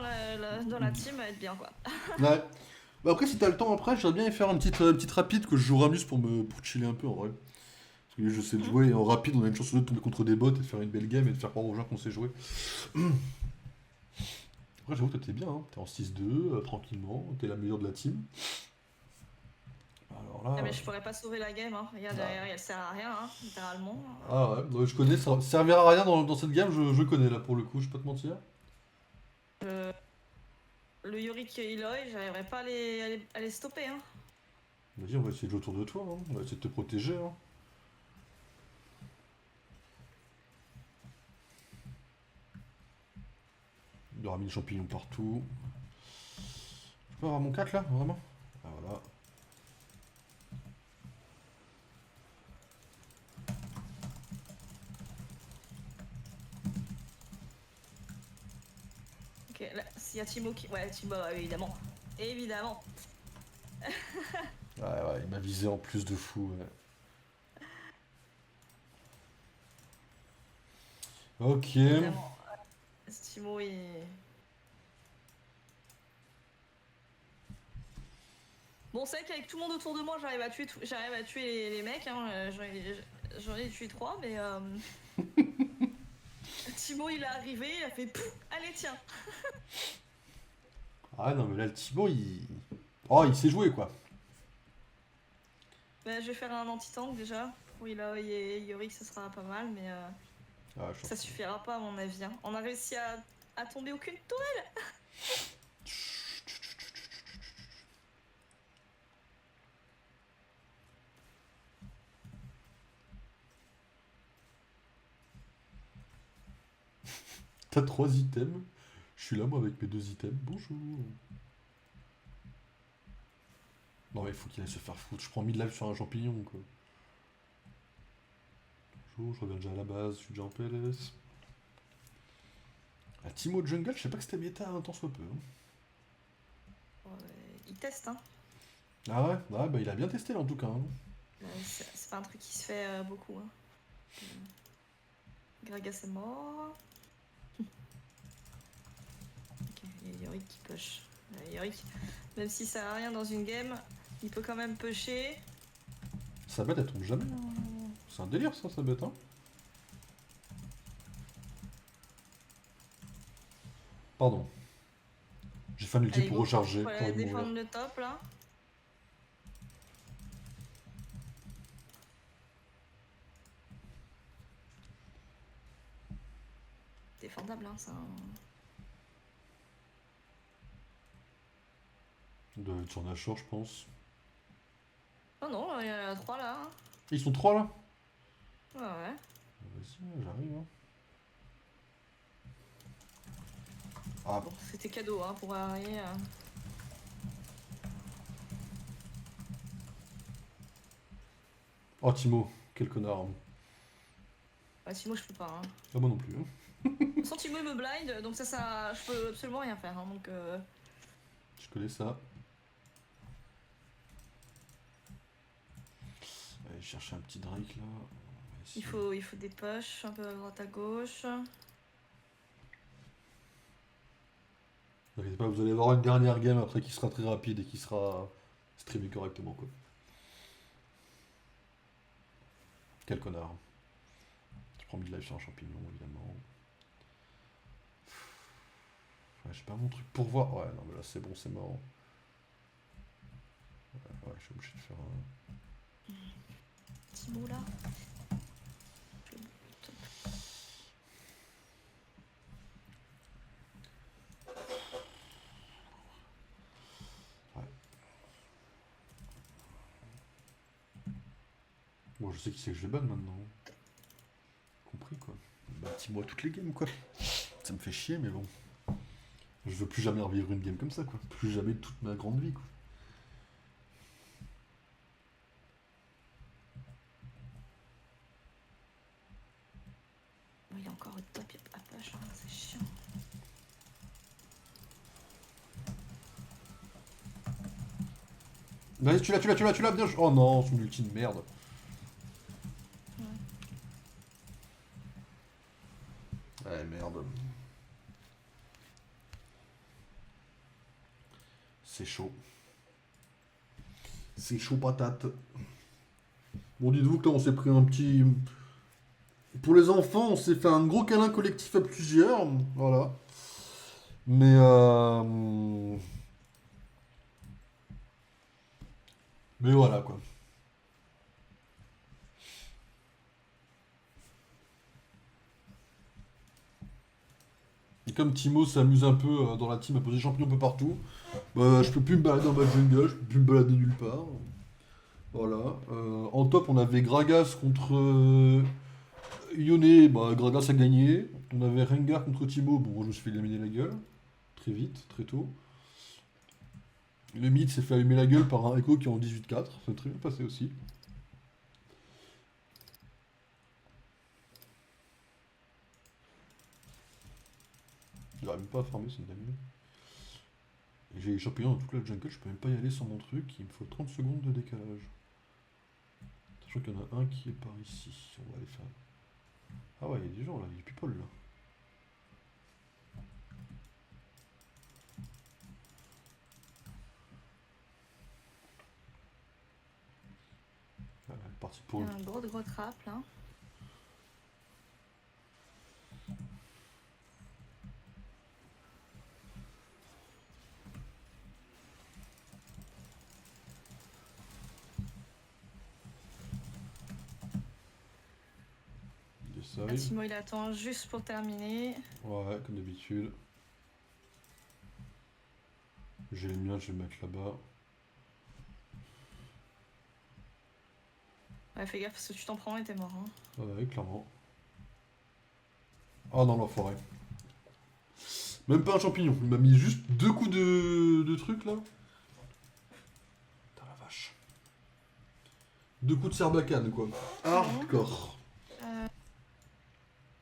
dans la team à être bien quoi. Ouais. Bah après si t'as le temps après, j'aimerais bien y faire une petite rapide que je joue Ramus pour chiller un peu en vrai. Parce que je sais de jouer et en rapide on a une chance de tomber contre des bots et de faire une belle game et de faire croire aux gens qu'on sait jouer. Après j'avoue toi t'es bien, hein. T'es en 6-2, tranquillement, t'es la meilleure de la team. Alors Ah, là. mais je pourrais pas sauver la game, hein. Regarde Ah, derrière, elle sert à rien, hein, littéralement. ah ouais, je connais, ça servira à rien dans cette game, je connais là pour le coup, je vais pas te mentir. Euh, le Yorick Eloy, j'arriverai pas à les stopper, hein. Vas-y, on va essayer de jouer autour de toi, hein. On va essayer de te protéger, hein. Il aura mis des champignons partout. Je peux avoir mon 4 là, vraiment? Ah voilà. Ok, là, s'il y a Timo qui. Ouais, Timo, évidemment. Évidemment. Ouais, ouais, il m'a visé en plus de fou, ouais. Ok. Évidemment. Timo, il. Bon, c'est vrai qu'avec tout le monde autour de moi, j'arrive à tuer les mecs. Hein. J'en ai tué 3, mais Timo, il est arrivé, il a fait pouf, allez, tiens. Ah non, mais là, le Thibaut, il. Oh, il sait jouer quoi. Bah, je vais faire un anti-tank déjà. Pour Eloy et Yorick, ça sera pas mal, mais Ah, je ça suffira pas à mon avis. Hein. On a réussi à tomber aucune tour. T'as 3 items. Je suis là, moi, avec mes 2 items. Bonjour. Non, mais il faut qu'il aille se faire foutre. Je prends 1000 lives sur un champignon, quoi. tour, je reviens déjà à la base, je suis déjà en PLS. Ah, Timo Jungle, je sais pas que c'était méta un tant soit peu. Hein. Il teste, hein. Ah ouais, bah il a bien testé là en tout cas. Hein. C'est pas un truc qui se fait beaucoup. Hein. Gragas est mort. Ok, il y a Yorick qui push. Yorick, même si ça sert à rien dans une game, il peut quand même pusher. Sa bête elle tombe jamais. Hein. C'est un délire ça, sa bête. Hein. Pardon. J'ai fait un ulti Allez, pour go. recharger. Faut J'ai aller envie de défendre mourir. le top là. Défendable, hein, ça. De sur Nashor, je pense. Oh non, il y en a 3 là. Hein. Ils sont 3 là. Ouais, ouais. Vas-y, j'arrive. Hein. Ah, Bon, c'était cadeau hein, pour Harry. oh Timo, quel connard. Bah, sinon, je peux pas. Hein. Ah, moi non plus. Hein. Sans Timo, il me blind, donc ça, je peux absolument rien faire. Hein, donc, Je connais ça. Allez, chercher un petit Drake là. il faut des push un peu à droite à gauche. N'inquiétez pas, vous allez avoir une dernière game après qui sera très rapide et qui sera streamé correctement quoi. Quel connard. Je prends mid live sur un champignon évidemment. Ouais, j'ai pas mon truc pour voir. Ouais, non mais là c'est bon, c'est mort. Ouais, je suis obligé de faire un. Timo là. Ouais. Bon, je sais qui c'est que je vais ban maintenant. Compris quoi. Bah, dis-moi toutes les games quoi. Ça me fait chier, mais bon. Je veux plus jamais revivre une game comme ça quoi. Plus jamais de toute ma grande vie quoi. Il est encore au top, il n'y a pas push, hein, c'est chiant. Vas-y, tu l'as, bien. Oh non, son ulti de merde. Ouais, merde. C'est chaud. C'est chaud patate. Bon, dites-vous que là, on s'est pris un petit... Pour les enfants, on s'est fait un gros câlin collectif à plusieurs. Voilà. Mais voilà, quoi. Et comme Timo s'amuse un peu dans la team à poser des champignons un peu partout, bah, je peux plus me balader en bas de jungle, je peux plus me balader nulle part. Voilà. En top, on avait Gragas contre Yone, bah, Gragas a gagné. On avait Rengar contre Timo, bon, je me suis fait éliminer la gueule. Très vite, très tôt. Le mid s'est fait allumer la gueule par un Echo qui est en 18-4, c'est très bien passé aussi. J'arrive même pas à farmer, c'est une dinguerie. Et j'ai les champignons dans toute la jungle, je peux même pas y aller sans mon truc, il me faut 30 secondes de décalage. Sachant qu'il y en a un qui est par ici, on va aller faire... Ah ouais, il y a des gens là, il y a people là. Voilà, parti pour Il y une... a un gros trap là. Timo il attend juste pour terminer. Ouais, comme d'habitude. J'ai le mien, je vais le mettre là-bas. Ouais, fais gaffe parce que tu t'en prends et t'es mort. Hein. Ouais, clairement. Ah non, l'enfoiré. Même pas un champignon, il m'a mis juste 2 coups de truc là. Putain la vache. 2 coups de serbacane quoi. Hardcore.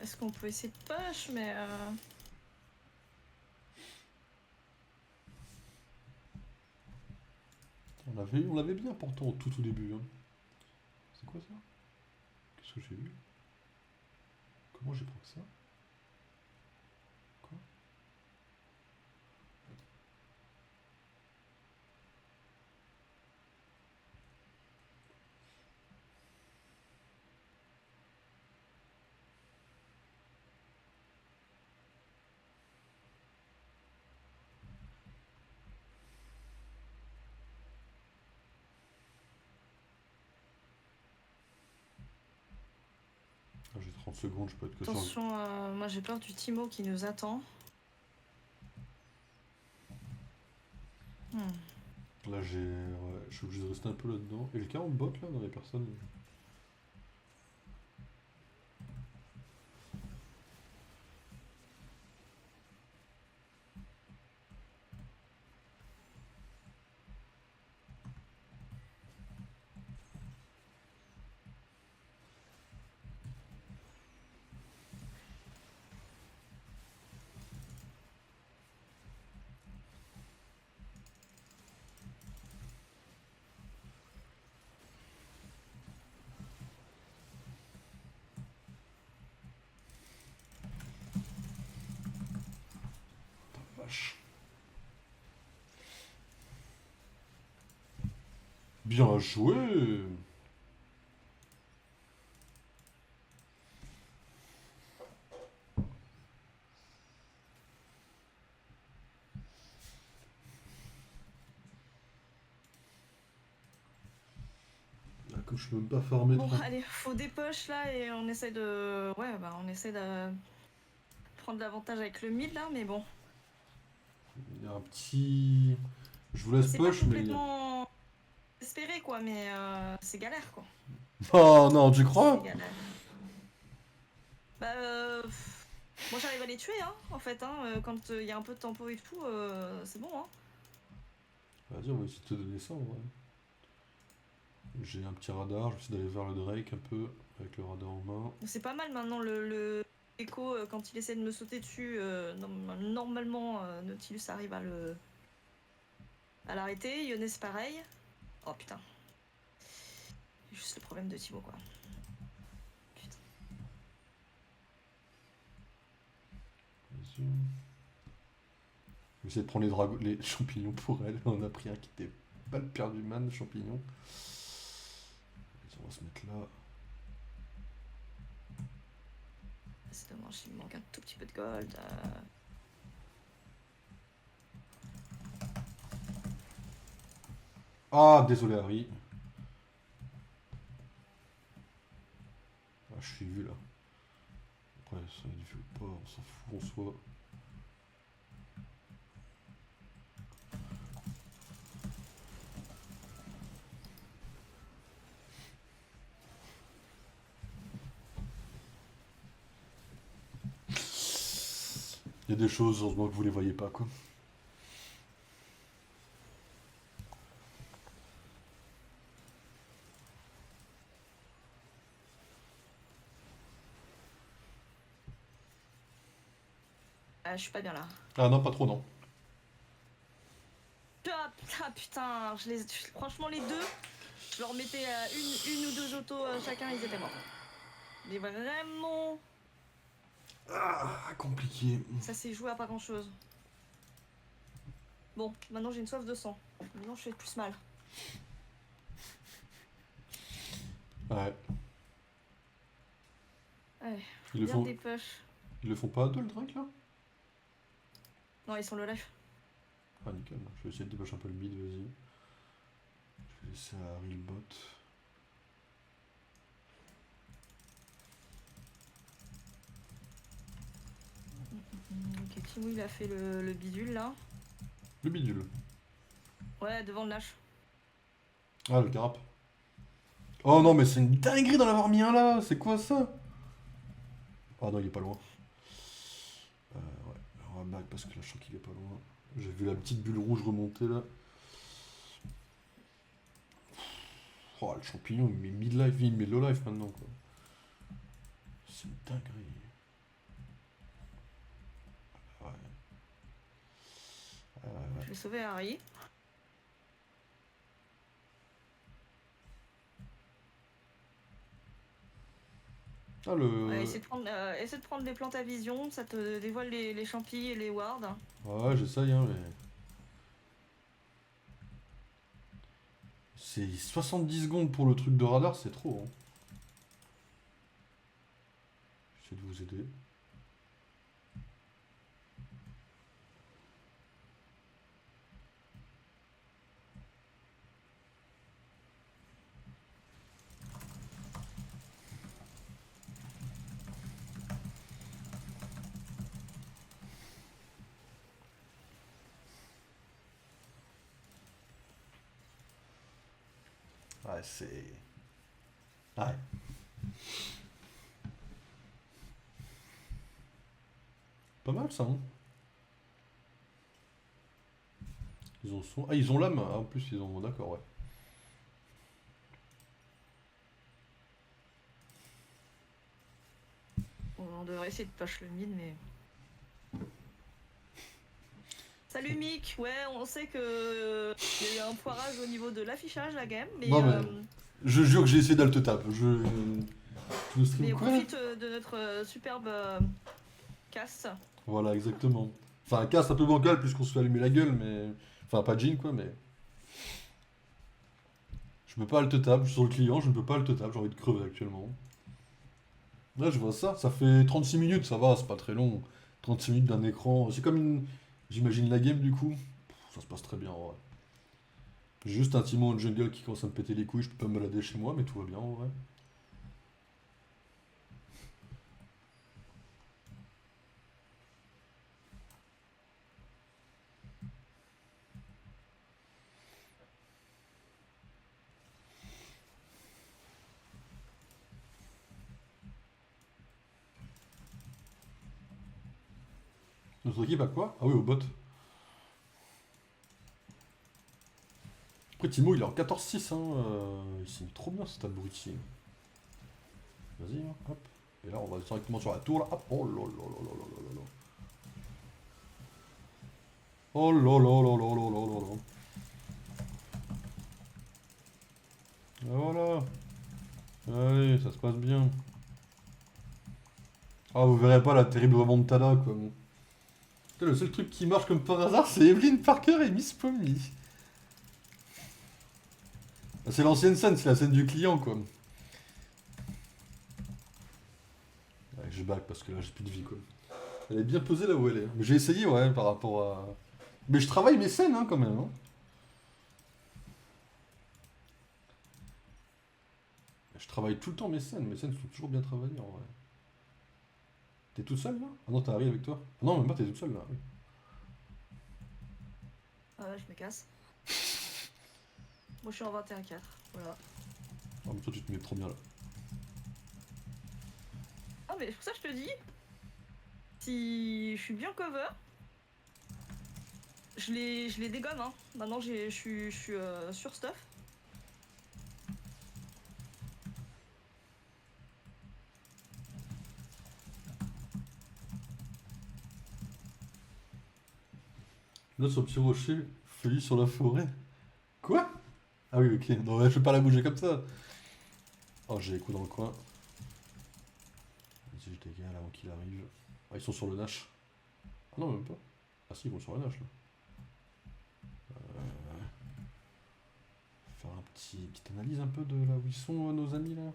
Est-ce qu'on peut essayer de push, mais On l'avait bien pourtant au tout début. Hein. C'est quoi ça? Qu'est-ce que j'ai vu? Comment j'ai pris ça? Quoi? Ah, j'ai 30 secondes, je peux être que sur... attention, moi j'ai peur du Timo qui nous attend. Hmm. Là, ouais, je suis obligé de rester un peu là-dedans. Et le 40 bot là, dans les personnes. Vache. Bien joué! Ah, comme je peux même pas farmer Bon, trop. allez, faut des push là et on essaie de. Ouais, bah on essaie de prendre l'avantage avec le mid là, mais bon. Il y a un petit... Je vous laisse C'est pas push, mais... complètement espéré quoi, mais c'est galère quoi. Oh non, tu C'est crois? galère. Bah, moi j'arrive à les tuer, hein, en fait, hein, quand il y a un peu de tempo et tout, c'est bon, hein. Vas-y, on va essayer de te donner ça, en vrai. J'ai un petit radar, je vais essayer d'aller vers le Drake un peu, avec le radar en main. C'est pas mal maintenant le Echo quand il essaie de me sauter dessus. Normalement, Nautilus arrive à l'arrêter. Iones pareil. Oh putain. C'est juste le problème de Timo quoi. Putain. Vas-y. Je vais essayer de prendre les champignons pour elle. On a pris un qui était pas le pire du man, champignon. Vas-y, on va se mettre là. C'est dommage, il me manque un tout petit peu de gold. Ah, désolé Harry. Ah, je suis vu là. Après, ça est vu ou pas, on s'en fout en soi. Il y a des choses, heureusement que vous les voyez pas, quoi. Je suis pas bien là. Ah non, pas trop, non. Ah putain, franchement les deux, je leur mettais une ou deux autos chacun, ils étaient morts. Mais vraiment, Ah, compliqué. ça s'est joué à pas grand chose. Bon, maintenant j'ai une soif de sang. Maintenant je fais plus mal. Ouais. Allez, Ils le bien font, des push. ils le font pas à deux, le drink, là? Non, ils sont le life. Ah, nickel. Je vais essayer de débâcher un peu le mid, vas-y. Je vais laisser à Harry le bot. Ok, Timo il a fait le bidule là. Le bidule. Ouais, devant le lâche. Ah, le carap. Oh non, mais c'est une dinguerie d'en avoir mis un là. C'est quoi ça? Ah non, il est pas loin. Ouais, on va back parce que là, je sens qu'il est pas loin. J'ai vu la petite bulle rouge remonter là. Oh, le champignon, il met mid-life, il met low-life maintenant quoi. C'est une dinguerie. Je vais sauver Harry. Ah, le... Ouais, essaie de prendre les plantes à vision, ça te dévoile les champis et les wards. Ouais, j'essaye, hein, mais... C'est 70 secondes pour le truc de radar, c'est trop, hein. J'essaie de vous aider. Ouais, c'est... Ouais. Pas mal, ça, hein. Ils ont son... Ah, ils ont l'âme. Ah, en plus, ils ont... D'accord, ouais. Bon, on devrait essayer de push le mid, mais... Salut Mick, ouais, on sait que il y a eu un foirage au niveau de l'affichage la game, mais, Non, mais je jure que j'ai essayé d'alt tab. Tu stream mais on quoi, là profite de notre superbe cast. Voilà, exactement. Enfin, un cast un peu bancal puisqu'on se fait allumer la gueule, mais... Enfin, pas Jean, quoi, mais... Je peux pas alt tab, je suis sur le client, je ne peux pas alt tab, j'ai envie de crever actuellement. Là, je vois ça, ça fait 36 minutes, ça va, c'est pas très long. 36 minutes d'un écran, c'est comme une... J'imagine la game, du coup. Ça se passe très bien, en vrai. J'ai juste un Timon de jungle qui commence à me péter les couilles, je peux pas me balader chez moi, mais tout va bien, en vrai. Notre équipe a quoi? Ah oui, au bot. Après, Timo, il est en 14-6, hein. Il signe trop bien, cet abruti. Vas-y, hein, hop. Et là, on va directement sur la tour, là. Hop. Oh là là là là là là là. Oh là là là là là là là là. Et voilà. Allez, ça se passe bien. Ah, vous verrez pas la terrible remontada, quoi. Putain, le seul truc qui marche comme par hasard, c'est Evelyn Parker et Miss Pommy. Ah, c'est l'ancienne scène, c'est la scène du client, quoi. Ouais, je back parce que là, j'ai plus de vie, quoi. Elle est bien posée là où elle est. Mais j'ai essayé, ouais, par rapport à... Mais je travaille mes scènes, hein, quand même, hein. Je travaille tout le temps mes scènes sont toujours bien travaillées, en vrai. T'es tout seul, là? Ah non, t'as Harry avec toi? Ah non, même pas, t'es tout seul, là. Oui. Ah ouais, je me casse. Moi je suis en 21-4, voilà. Ah, mais toi, tu te mets trop bien, là. Ah mais c'est pour ça que je te dis, si je suis bien cover, je les dégomme, hein. Maintenant je suis sur stuff. Là, sur le petit rocher, feuillis sur la forêt. Quoi? Ah oui, ok. Non, ouais, je peux pas la bouger comme ça. Oh, j'ai les coups dans le coin. Vas-y, je dégage avant qu'il arrive. Ah, ils sont sur le Nash. Ah non, même pas. Ah si, ils vont sur le Nash, là. Faire petite analyse un peu de là où ils sont, nos amis, là.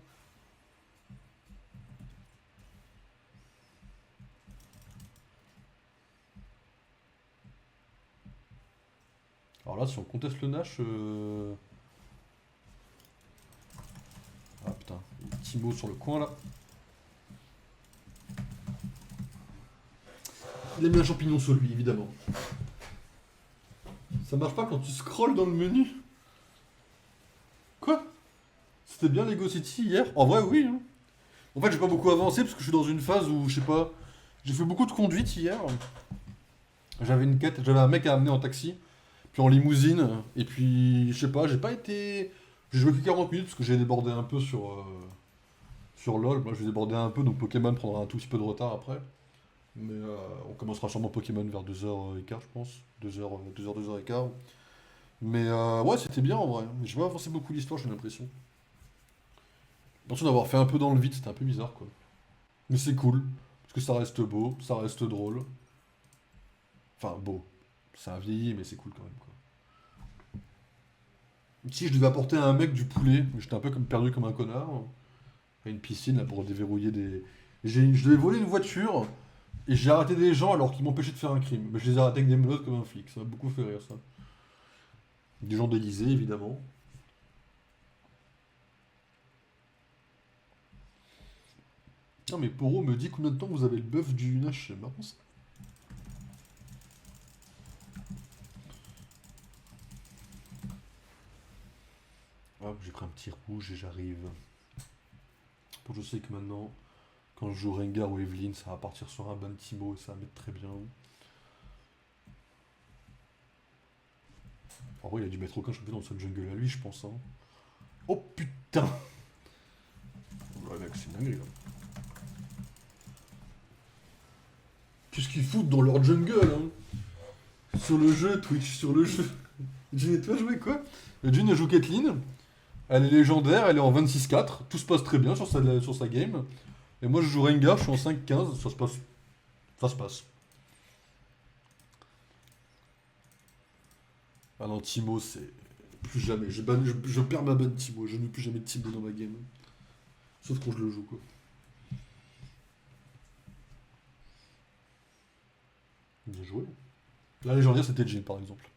Alors là, si on conteste le Nash... Ah putain, il y a Timo sur le coin, là. Il a mis un champignon sur lui, évidemment. Ça marche pas quand tu scrolles dans le menu. Quoi? C'était bien Lego City hier? En vrai, oui, hein. En fait, j'ai pas beaucoup avancé parce que je suis dans une phase où, je sais pas, j'ai fait beaucoup de conduite hier. J'avais une quête, j'avais un mec à amener en taxi, puis en limousine, et puis, je sais pas, j'ai pas été... J'ai joué que 40 minutes parce que j'ai débordé un peu sur LoL. Moi, j'ai débordé un peu, donc Pokémon prendra un tout petit peu de retard après. Mais on commencera sûrement Pokémon vers 2h15, je pense. 2h15. Mais ouais, c'était bien en vrai. J'ai pas avancé beaucoup l'histoire, j'ai l'impression. J'ai l'impression d'avoir fait un peu dans le vide, c'était un peu bizarre quoi. Mais c'est cool, parce que ça reste beau, ça reste drôle. Enfin, beau. Ça a vieilli, mais c'est cool quand même quoi. Si je devais apporter à un mec du poulet, j'étais un peu comme perdu comme un connard. À une piscine là, pour déverrouiller des. Je devais voler une voiture et j'ai arrêté des gens alors qu'ils m'empêchaient de faire un crime. Mais je les ai arrêtés avec des menottes comme un flic. Ça m'a beaucoup fait rire ça. Des gens d'Elysée évidemment. Non mais Poro me dit combien de temps vous avez le bœuf du Nash. C'est marrant ça. Hop, j'ai pris un petit rouge et j'arrive. Bon, je sais que maintenant, quand je joue Rengar ou Evelyn, ça va partir sur un bon Timo et ça va mettre très bien. En vrai, il a dû mettre aucun champion dans sa jungle à lui, je pense. Hein. Oh putain! Ouais, mec, c'est une dinguerie là. Qu'est-ce qu'ils foutent dans leur jungle hein? Sur le jeu, Twitch, sur le jeu. Jin, tu vas jouer quoi? Jin joue Caitlyn. Elle est légendaire, elle est en 26-4. Tout se passe très bien sur sa game. Et moi, je joue Rengar, je suis en 5-15. Ça se passe. Ça se passe. Ah non, Timo, c'est. Plus jamais. Je perds ma bonne Timo. Je ne veux plus jamais de Timo dans ma game. Sauf quand je le joue, quoi. Bien joué. La légendaire, c'était Jin, par exemple.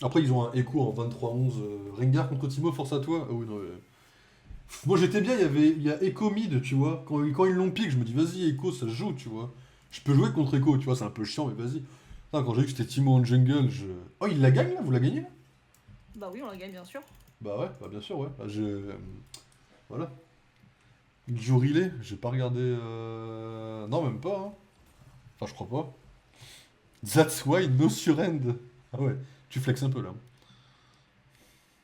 Après, ils ont un Echo en 23-11. Rengar contre Timo, force à toi. Ah oui, non. Moi, j'étais bien, il y a Echo mid, tu vois. Quand ils l'ont pique, je me dis, vas-y, Echo, ça se joue, tu vois. Je peux jouer contre Echo, tu vois, c'est un peu chiant, mais vas-y. Putain, quand j'ai vu que c'était Timo en jungle, je. Oh, il la gagne là? Vous la gagnez là? Bah oui, on la gagne bien sûr. Bah ouais, bah bien sûr, ouais. Bah, voilà. Il joue relay, j'ai pas regardé. Non, même pas, hein. Enfin, je crois pas. That's why no surrender. Ah ouais, tu flexes un peu là.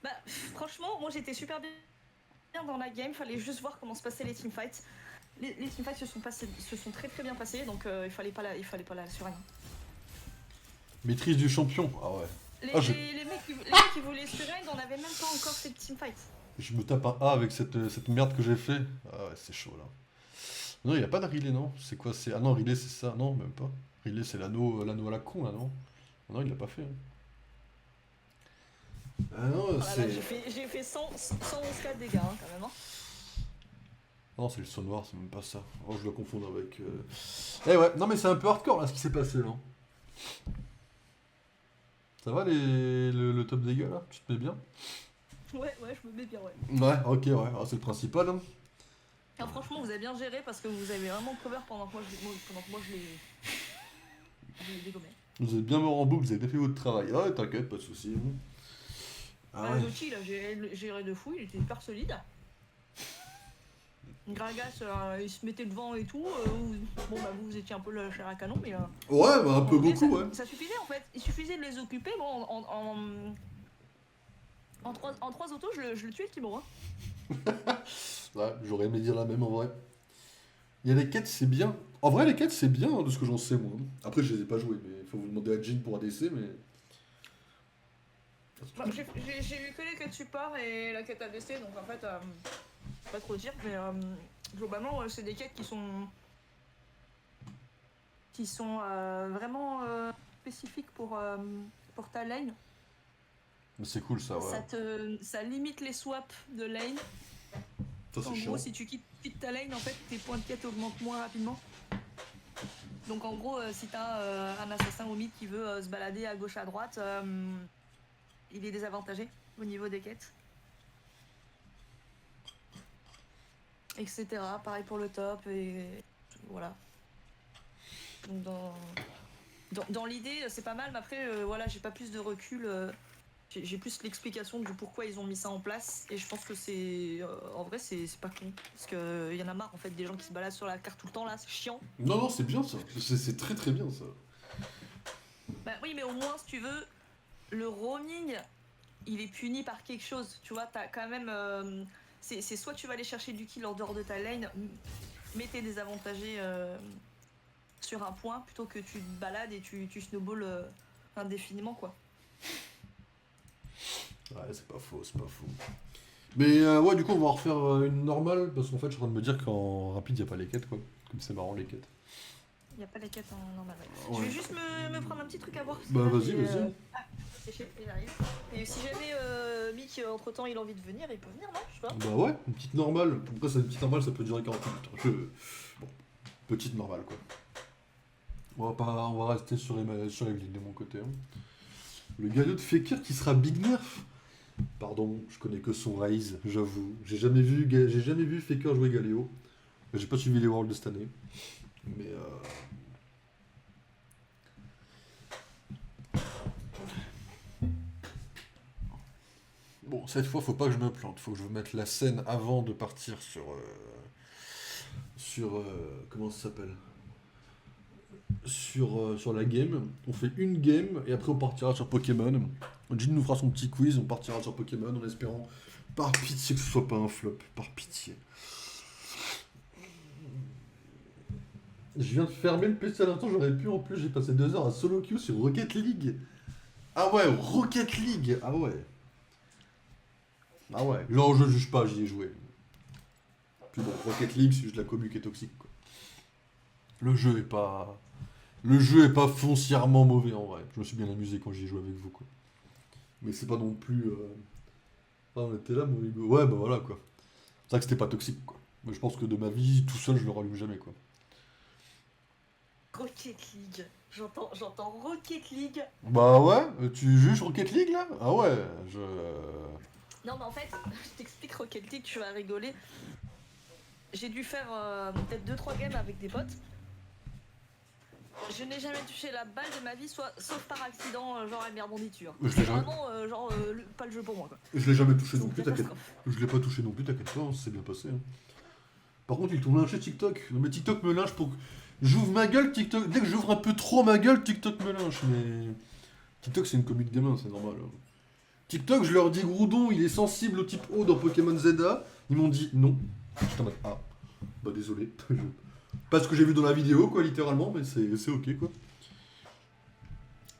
Bah franchement, moi j'étais super bien dans la game, fallait juste voir comment se passaient les teamfights. Les teamfights se sont très très bien passés, donc il fallait pas la surrender. Maîtrise du champion. Ah ouais. Les mecs qui voulaient surrender, on avait même pas encore fait de teamfight. Je me tape un A avec cette merde que j'ai fait. Ah ouais, c'est chaud là. Non, il a pas de relay, non? C'est quoi? C'est... Ah non, relay, c'est ça. Non, même pas. Relay, c'est l'anneau à la con là, non? Ah non, il l'a pas fait. Hein. Ah non, Voilà, c'est. j'ai fait 111 de dégâts hein, quand même. Hein. Non, c'est le saut noir, c'est même pas ça. Oh, je dois confondre avec. Eh ouais, non, mais c'est un peu hardcore là ce qui s'est passé là. Ça va le top dégâts là? Tu te mets bien? Ouais, je me mets bien, ouais. Ouais, ok, ouais, ah, c'est le principal. Hein. Alors, franchement, vous avez bien géré parce que vous avez vraiment cover pendant que moi je l'ai dégommé. Vous êtes bien mort en boucle, vous avez bien fait votre travail. Ah, ouais, t'inquiète, pas de soucis. Hein. Ah ouais. L'outil, là, j'ai géré de fou, il était hyper solide. Gragas, il se mettait devant et tout. Bon, bah, vous étiez un peu le chair à canon, mais. Ouais, bah un peu beaucoup, ça, ouais. Ça suffisait en fait. Il suffisait de les occuper. Bon, en 3 autos, je le tuais le Timo. Hein. Ouais, j'aurais aimé dire la même en vrai. Il y a les quêtes, c'est bien. En vrai, les quêtes, c'est bien hein, de ce que j'en sais, moi. Après, je les ai pas jouées, mais il faut vous demander à Jin pour ADC, mais. Bah, j'ai vu que les quêtes support et la quête ADC, donc en fait, pas trop dire, mais globalement, c'est des quêtes qui sont vraiment spécifiques pour ta lane. Mais c'est cool ça, ouais. Ça limite les swaps de lane. Ça, En c'est gros, chiant. si tu quittes ta lane, en fait, tes points de quête augmentent moins rapidement. Donc en gros, si t'as un assassin au mid qui veut se balader à gauche à droite, il est désavantagé au niveau des quêtes. Etc. Pareil pour le top et voilà. Donc dans l'idée, c'est pas mal, mais après, voilà, j'ai pas plus de recul. J'ai plus l'explication du pourquoi ils ont mis ça en place et je pense que c'est en vrai c'est pas con parce que y en a marre en fait des gens qui se baladent sur la carte tout le temps là, c'est chiant. Non, non, c'est bien ça. C'est très très bien ça. Bah oui, mais au moins si tu veux le roaming il est puni par quelque chose. Tu vois, t'as quand même. C'est soit tu vas aller chercher du kill en dehors de ta lane, mais t'es désavantagé sur un point, plutôt que tu te balades et tu snowballs indéfiniment, quoi. Ouais, c'est pas faux, c'est pas faux. Mais ouais, du coup, on va refaire une normale, parce qu'en fait, je suis en train de me dire qu'en rapide, y a pas les quêtes, quoi. Comme c'est marrant, les quêtes. Il n'y a pas la quête en normal. Ouais. Ouais. Je vais juste me prendre un petit truc à boire. Bah, vas-y, vas-y. Ah, séché, il arrive. Et si jamais Mick, entre temps, il a envie de venir, il peut venir, non? Je sais pas. Bah ouais, une petite normale. Après, c'est une petite normale, ça peut durer 40 minutes. Bon, petite normale, quoi. On va rester sur Evelyn de mon côté. Hein. Le galio de Faker qui sera Big Nerf. Pardon, je connais que son Raze, j'avoue. J'ai jamais vu Faker jouer Galio. J'ai pas suivi les Worlds de cette année. Mais bon, cette fois, faut pas que je me plante. Faut que je mette la scène avant de partir sur comment ça s'appelle, sur la game. On fait une game et après on partira sur Pokémon. Jin nous fera son petit quiz, on partira sur Pokémon en espérant par pitié que ce soit pas un flop, par pitié. Je viens de fermer le PC à l'instant, j'aurais pu en plus, j'ai passé 2 heures à solo queue sur Rocket League. Ah ouais, Rocket League, ah ouais. Ah ouais, genre je juge pas, j'y ai joué. Puis bon, Rocket League, c'est juste la commu qui est toxique, quoi. Le jeu est pas foncièrement mauvais en vrai. Je me suis bien amusé quand j'y ai joué avec vous, quoi. Mais c'est pas non plus... Ah, on était là, mon rigolo. Ouais, bah voilà, quoi. C'est vrai que c'était pas toxique, quoi. Mais je pense que de ma vie, tout seul, je le rallume jamais, quoi. Rocket League. J'entends Rocket League. Bah ouais, tu juges Rocket League, là? Ah ouais, Non, mais en fait, je t'explique Rocket League, tu vas rigoler. J'ai dû faire peut-être 2-3 games avec des potes. Je n'ai jamais touché la balle de ma vie, sauf par accident, genre avec mes rebonditures. Je l'ai C'est jamais- vraiment pas le jeu pour moi, quoi. Je l'ai jamais touché non C'est plus, une t'inquiète. catastrophe. Je l'ai pas touché non plus, t'inquiète pas, c'est bien passé. Hein. Par contre, ils t'ont lynché TikTok. Non, mais TikTok me lynche pour que j'ouvre ma gueule, TikTok. Dès que j'ouvre un peu trop ma gueule, TikTok me lynche. Mais TikTok, c'est une commune de gamin, c'est normal. Hein. TikTok, je leur dis Groudon, il est sensible au type O dans Pokémon ZA. Ils m'ont dit non. J'étais en mode ah, bah désolé. Pas ce que j'ai vu dans la vidéo, quoi, littéralement, mais c'est ok, quoi.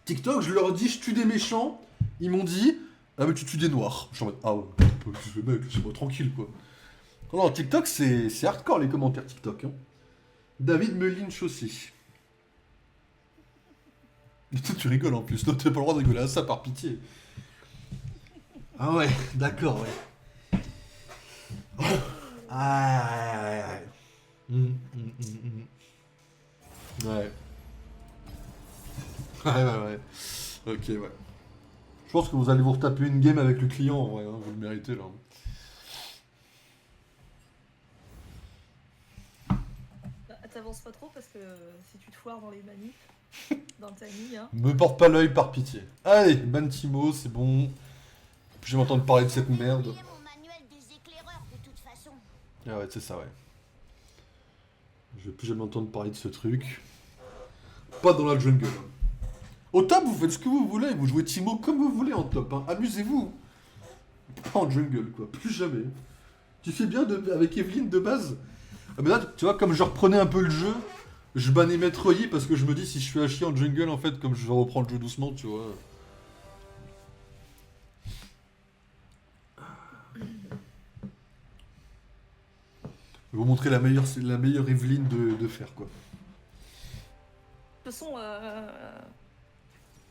TikTok, je leur dis je tue des méchants. Ils m'ont dit ah, mais tu tues des noirs. Je suis en mode ah ouais, mec, c'est pas tranquille, quoi. Non, TikTok, c'est hardcore les commentaires TikTok. Hein. David me lynch aussi. Toi, tu rigoles en plus. Toi, t'as pas le droit de rigoler à ça par pitié. Ah ouais, d'accord, ouais. Ah, ouais. Ouais. Ouais. Ok, ouais. Je pense que vous allez vous retaper une game avec le client, en vrai. Hein, vous le méritez, là. T'avances pas trop parce que si tu te foires dans les manifs, dans ta nuit, hein. Me porte pas l'œil par pitié. Allez, Bantimo, c'est bon. Je vais m'entendre parler de cette merde. Il y a mon manuel des éclaireurs de toute façon. Ah ouais, c'est ça, ouais. Je vais plus jamais entendre parler de ce truc. Pas dans la jungle. Hein. Au top, vous faites ce que vous voulez. Vous jouez Timo comme vous voulez en top. Hein. Amusez-vous. Pas en jungle, quoi. Plus jamais. Tu fais bien avec Evelyn de base. Ah, mais là, tu vois, comme je reprenais un peu le jeu, je bannais Maître Yi parce que je me dis si je fais à chier en jungle, en fait, comme je vais reprendre le jeu doucement, tu vois. Je vais vous montrer la meilleure Evelyn de faire, quoi. De toute façon,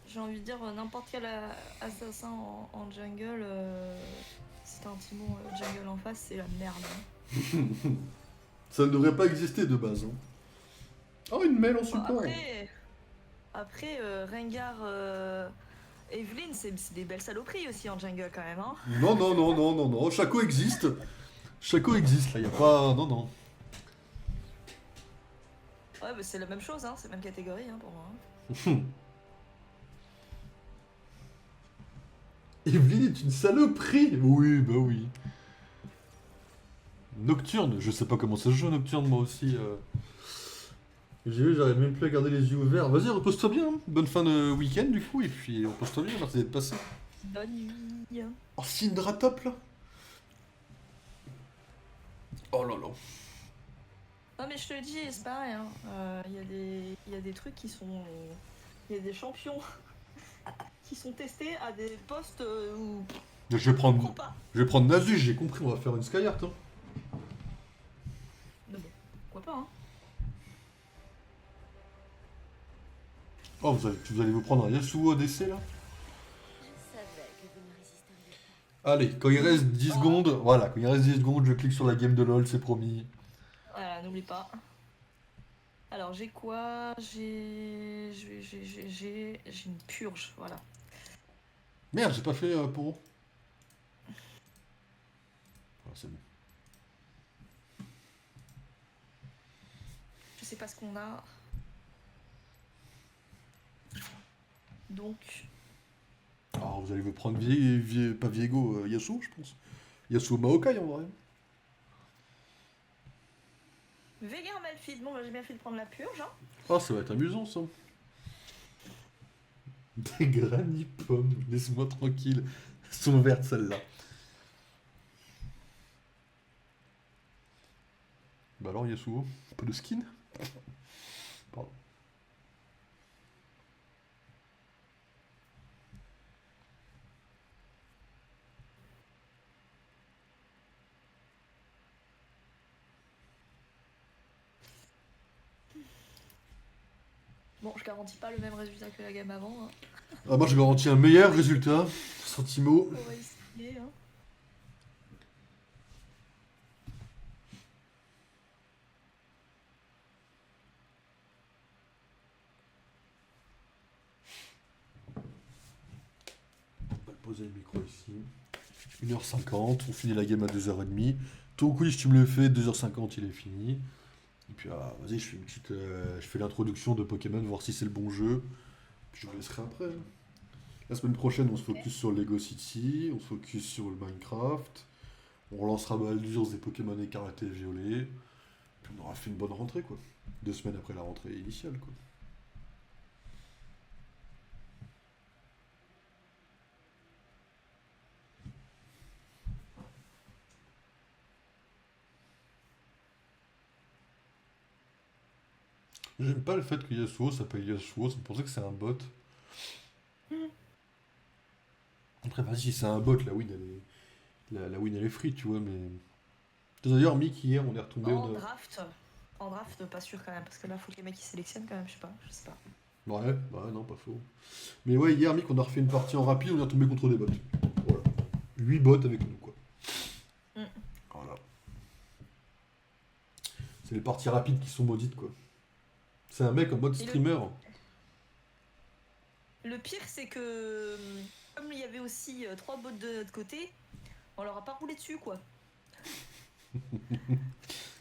j'ai envie de dire, n'importe quel assassin en jungle, si t'as un Timon jungle en face, c'est la merde. Hein. Ça ne devrait pas exister de base. Hein. Oh, une mail en Bon, support. après Rengar, Evelyn, c'est des belles saloperies aussi en jungle quand même. Hein. Non. Chaco existe. Chaco existe, là. Y a pas... Non. Ouais, bah, c'est la même chose, hein, c'est la même catégorie hein, pour moi. Hein. Evelyn est une saloperie. Oui, bah oui. Nocturne, je sais pas comment ça se joue Nocturne, moi aussi. J'ai vu, j'arrive même plus à garder les yeux ouverts. Vas-y, repose-toi bien. Hein. Bonne fin de week-end, du coup, et puis repose-toi bien, merci d'être passé. Bonne nuit. Oh, Syndra top là. Oh là là. Non mais je te le dis, c'est pareil. Hein. Y a des trucs qui sont... Il y a des champions qui sont testés à des postes où... Je vais prendre, Trop pas. je vais prendre Nasus, j'ai compris, on va faire une Skyheart. Hein. Mais bon, pourquoi pas, hein. Oh, vous allez vous prendre un Yasuo ADC là. Je savais que vous ne résisteriez pas. Allez, quand il reste 10 secondes, voilà, quand il reste 10 secondes, je clique sur la game de LoL, c'est promis. Voilà, n'oublie pas. Alors j'ai quoi? J'ai une purge, voilà. Merde, j'ai pas fait pour. Ah, c'est bon. Je sais pas ce qu'on a. Donc, Alors, vous allez vous prendre pas Viego, Yasuo, je pense. Yasuo Maokai en vrai. Veigar Malphite, bon bah, j'ai bien fait de prendre la purge, hein. Ah, ça va être amusant ça. Des granny pommes, laisse-moi tranquille. Elles sont vertes celles-là. Bah alors Yasuo, un peu de skin. Pardon. Bon, je garantis pas le même résultat que la gamme avant, hein. Ah, moi je garantis un meilleur résultat. Sentimo. On va essayer, hein. On va poser le micro ici. 1h50, on finit la game à 2h30. Ton quiz, tu me le fais, 2h50, il est fini. Et puis vas-y, je fais une petite, je fais l'introduction de Pokémon, voir si c'est le bon jeu. Puis je vous laisserai après. Hein. La semaine prochaine, on se focus sur Lego City, on se focus sur le Minecraft. On relancera Baldur's des Pokémon écarlatés et violets. Puis on aura fait une bonne rentrée, quoi. 2 semaines après la rentrée initiale, quoi. J'aime pas le fait que Yasuo s'appelle Yasuo, ça me pensait que c'est un bot. Après, vas-y, c'est un bot, la win, la win, elle est free, tu vois, mais... D'ailleurs, Mick, hier, on est retombé... En draft, pas sûr quand même, parce que là, faut que les mecs ils sélectionnent quand même, je sais pas. Ouais, bah non, pas faux. Mais ouais, hier, Mick, on a refait une partie en rapide, on est retombé contre des bots. Voilà. 8 bots avec nous, quoi. Voilà. C'est les parties rapides qui sont maudites, quoi. C'est un mec en mode streamer. Le pire, c'est que, comme il y avait aussi 3 bots de notre côté, on leur a pas roulé dessus, quoi.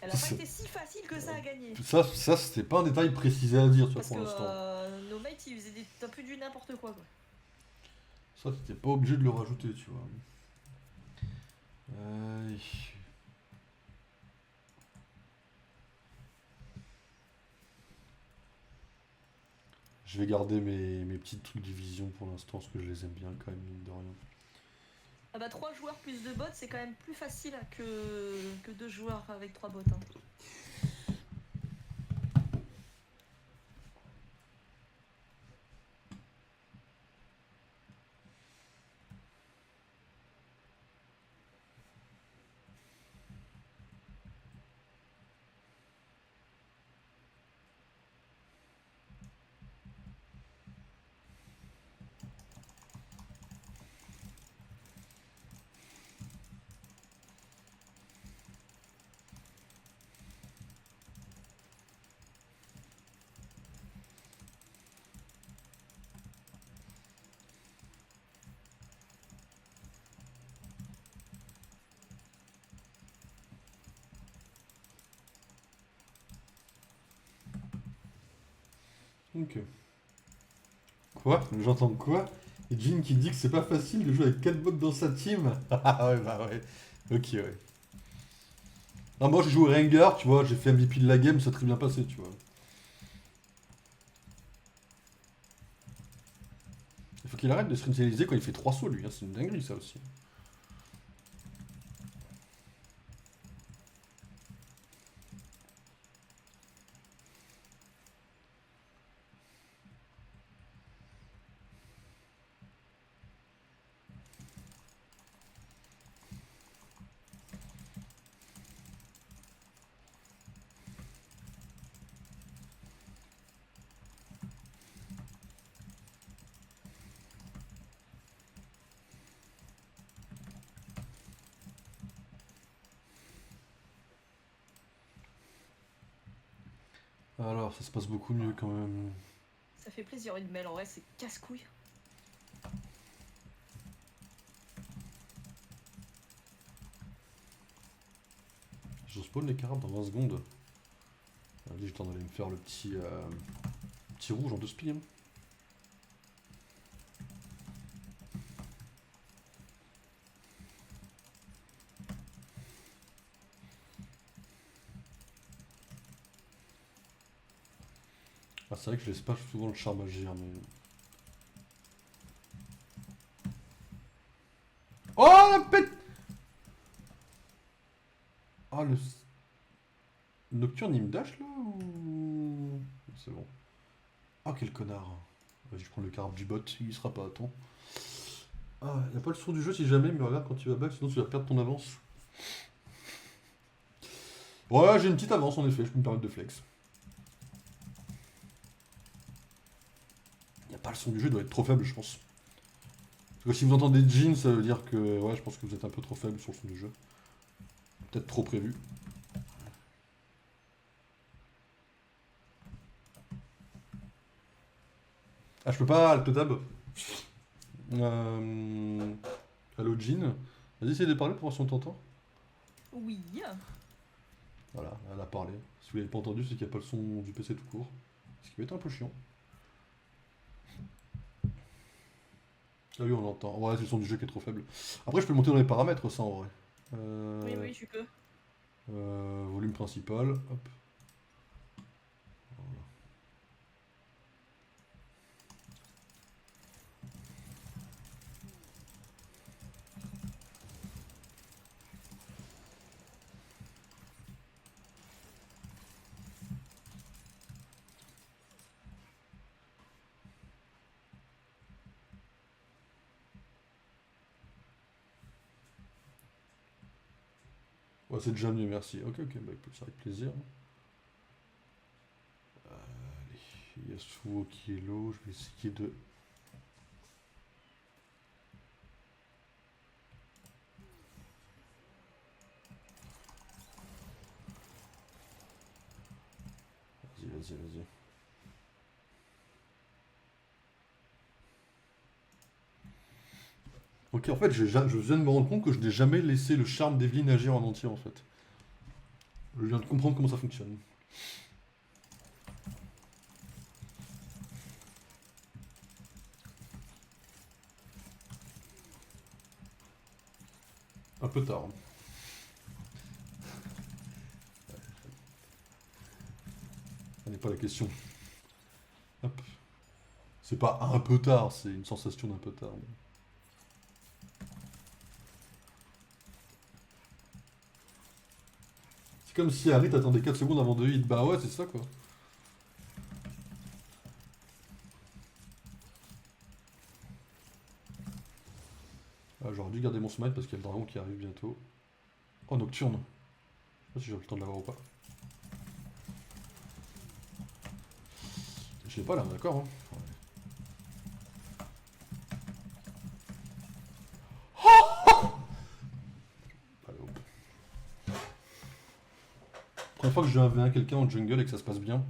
Elle a pas été si facile que ça à gagner. Ça c'était pas un détail précisé à dire, ça, Parce pour que l'instant. nos mates, ils faisaient un peu du n'importe quoi. Ça, t'étais pas obligé de le rajouter, tu vois. Je vais garder mes petits trucs division pour l'instant, parce que je les aime bien quand même, mine de rien. Ah bah 3 joueurs plus 2 bots, c'est quand même plus facile que 2 joueurs avec 3 bots. Hein. Ok. Quoi? J'entends quoi? Et Jin qui dit que c'est pas facile de jouer avec 4 bots dans sa team. Ah ouais, bah ouais. Ok, ouais. Non, moi j'ai joué Rengar, tu vois, j'ai fait MVP de la game, ça a très bien passé, tu vois. Il faut qu'il arrête de se réaliser quand il fait 3 sauts, lui. Hein. C'est une dinguerie, ça aussi. Alors, ça se passe beaucoup mieux quand même. Ça fait plaisir une mêle, en vrai, c'est casse-couille. Je spawn les cartes dans 20 secondes. Allez, j'ai le temps d'aller me faire le petit rouge en 2 spies. Hein. Ah, c'est vrai que je laisse pas souvent le charme agir, mais... Oh, la pète! Ah, le... Nocturne, il me dash, là, ou... C'est bon. Ah, quel connard. Vas-y, je prends le carbe du bot, il sera pas à temps. Ah, y a pas le son du jeu si jamais, mais regarde quand tu vas back, sinon tu vas perdre ton avance. Ouais, j'ai une petite avance, en effet, je peux me permettre de flex. Le son du jeu doit être trop faible, je pense. Parce que si vous entendez Jean, ça veut dire que... Ouais, je pense que vous êtes un peu trop faible sur le son du jeu. Peut-être trop prévu. Ah, je peux pas alt tab. Allo Jean. Vas-y, essaye de parler pour voir si on t'entend. Oui. Voilà, elle a parlé. Si vous l'avez pas entendu, c'est qu'il n'y a pas le son du PC tout court. Ce qui peut être un peu chiant. Ah oui, on l'entend. Ouais, c'est le son du jeu qui est trop faible. Après, je peux monter dans les paramètres, ça, en vrai. Oui, tu peux. Volume principal. Hop. Voilà. Ouais, c'est déjà mieux, merci. Ok, bah écoute, ça avec plaisir. Allez, Yasuo qui est low, je vais essayer de... Vas-y. Ok, en fait, je viens de me rendre compte que je n'ai jamais laissé le charme d'Evelyne agir en entier, en fait. Je viens de comprendre comment ça fonctionne. Un peu tard. Ça n'est pas la question. Hop. C'est pas un peu tard, c'est une sensation d'un peu tard. C'est comme si Harry t'attendait 4 secondes avant de hit. Bah ouais, c'est ça quoi. Ah, j'aurais dû garder mon smite parce qu'il y a le dragon qui arrive bientôt. Oh, Nocturne. Je sais pas si j'ai le temps de l'avoir ou pas. Je l'ai pas là, d'accord. Hein. Allez, hop. Première fois que je vais 1v1 quelqu'un en jungle et que ça se passe bien.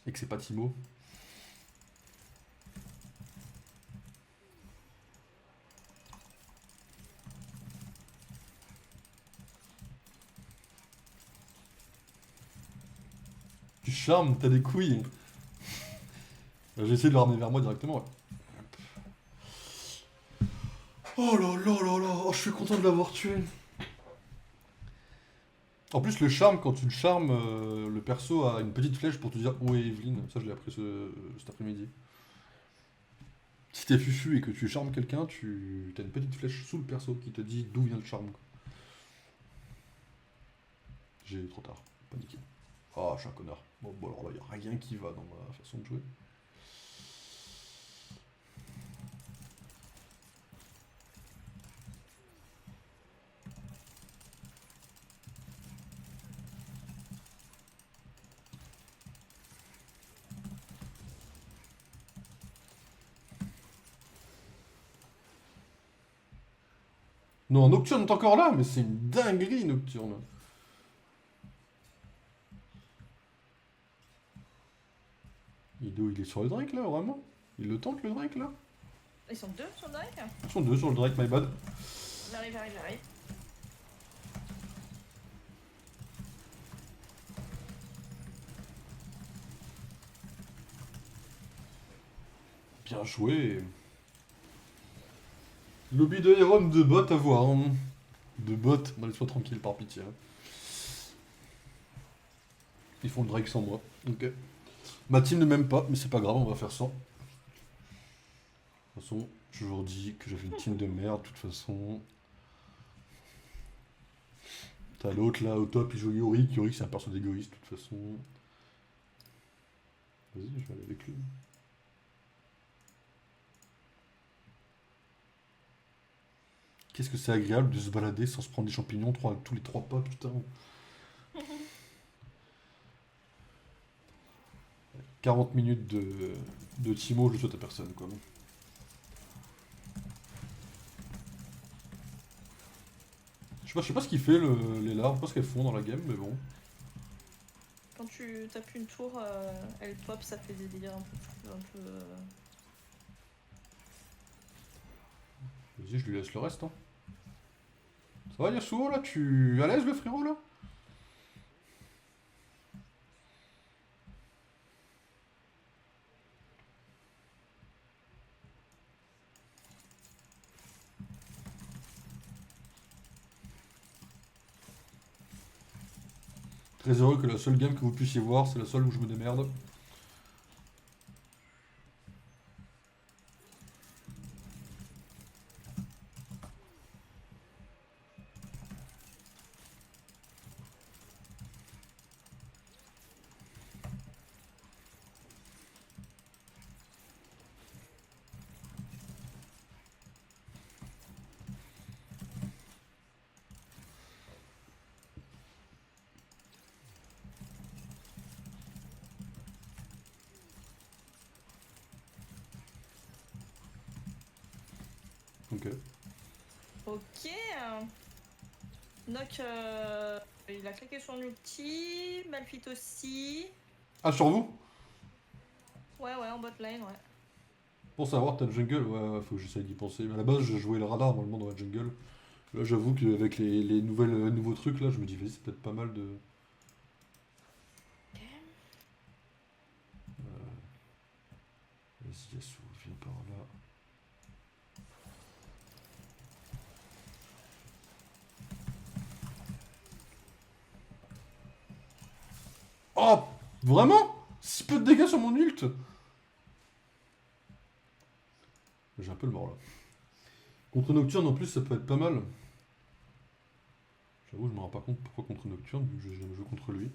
Et que c'est pas Timo. Tu charmes, t'as des couilles. J'ai essayé de le ramener vers moi directement, ouais. Oh là là là là, oh, je suis content de l'avoir tué. En plus, le charme, quand tu le charmes, le perso a une petite flèche pour te dire où est Evelyne. Ça, je l'ai appris cet après-midi. Si t'es fufu et que tu charmes quelqu'un, tu as une petite flèche sous le perso qui te dit d'où vient le charme. Quoi. J'ai trop tard, paniqué. Ah, je suis un connard. Bon alors là, y a rien qui va dans ma façon de jouer. Non, Nocturne est encore là, mais c'est une dinguerie, Nocturne. Il est sur le Drake, là, vraiment? Il le tente, le Drake, là? Ils sont deux sur le Drake. Ils sont deux sur le Drake, my bad. J'arrive. Bien joué. Lobby de Iron de bot à voir. Hein. De bot, non, laisse-moi tranquille, par pitié. Hein. Ils font le Drake sans moi. Ok. Ma team ne m'aime pas, mais c'est pas grave, on va faire sans. De toute façon, je vous redis que j'avais une team de merde, de toute façon. T'as l'autre là au top, il joue Yorick. Yorick, c'est un perso d'égoïste, de toute façon. Vas-y, je vais aller avec lui. Qu'est-ce que c'est agréable de se balader sans se prendre des champignons tous les 3 pas, putain. 40 minutes de Timo, je souhaite à personne, quoi. Je sais pas ce qu'il fait, les larves, je sais pas ce qu'elles font dans la game, mais bon. Quand tu tapes une tour, elle pop, ça fait des délires un peu. Vas-y, je lui laisse le reste, hein. Ça va, Yasuo, là? Tu à l'aise, le frérot, là? Très heureux que la seule game que vous puissiez voir, c'est la seule où je me démerde. Ok. Ok. Noc, il a claqué son ulti. Malphite aussi. Ah, sur vous? Ouais, en bot lane, ouais. Pour savoir, t'as le jungle? Ouais, faut que j'essaye d'y penser. Mais à la base, je jouais le radar normalement dans la jungle. Là, j'avoue qu'avec les nouveaux trucs, là, je me dis, vas-y, c'est peut-être pas mal de... Vas-y, Yasuo, viens par là. Oh! Vraiment? Si peu de dégâts sur mon ult! J'ai un peu le mort, là. Contre Nocturne, en plus, ça peut être pas mal. J'avoue, je me rends pas compte pourquoi contre Nocturne, vu que je joue contre lui.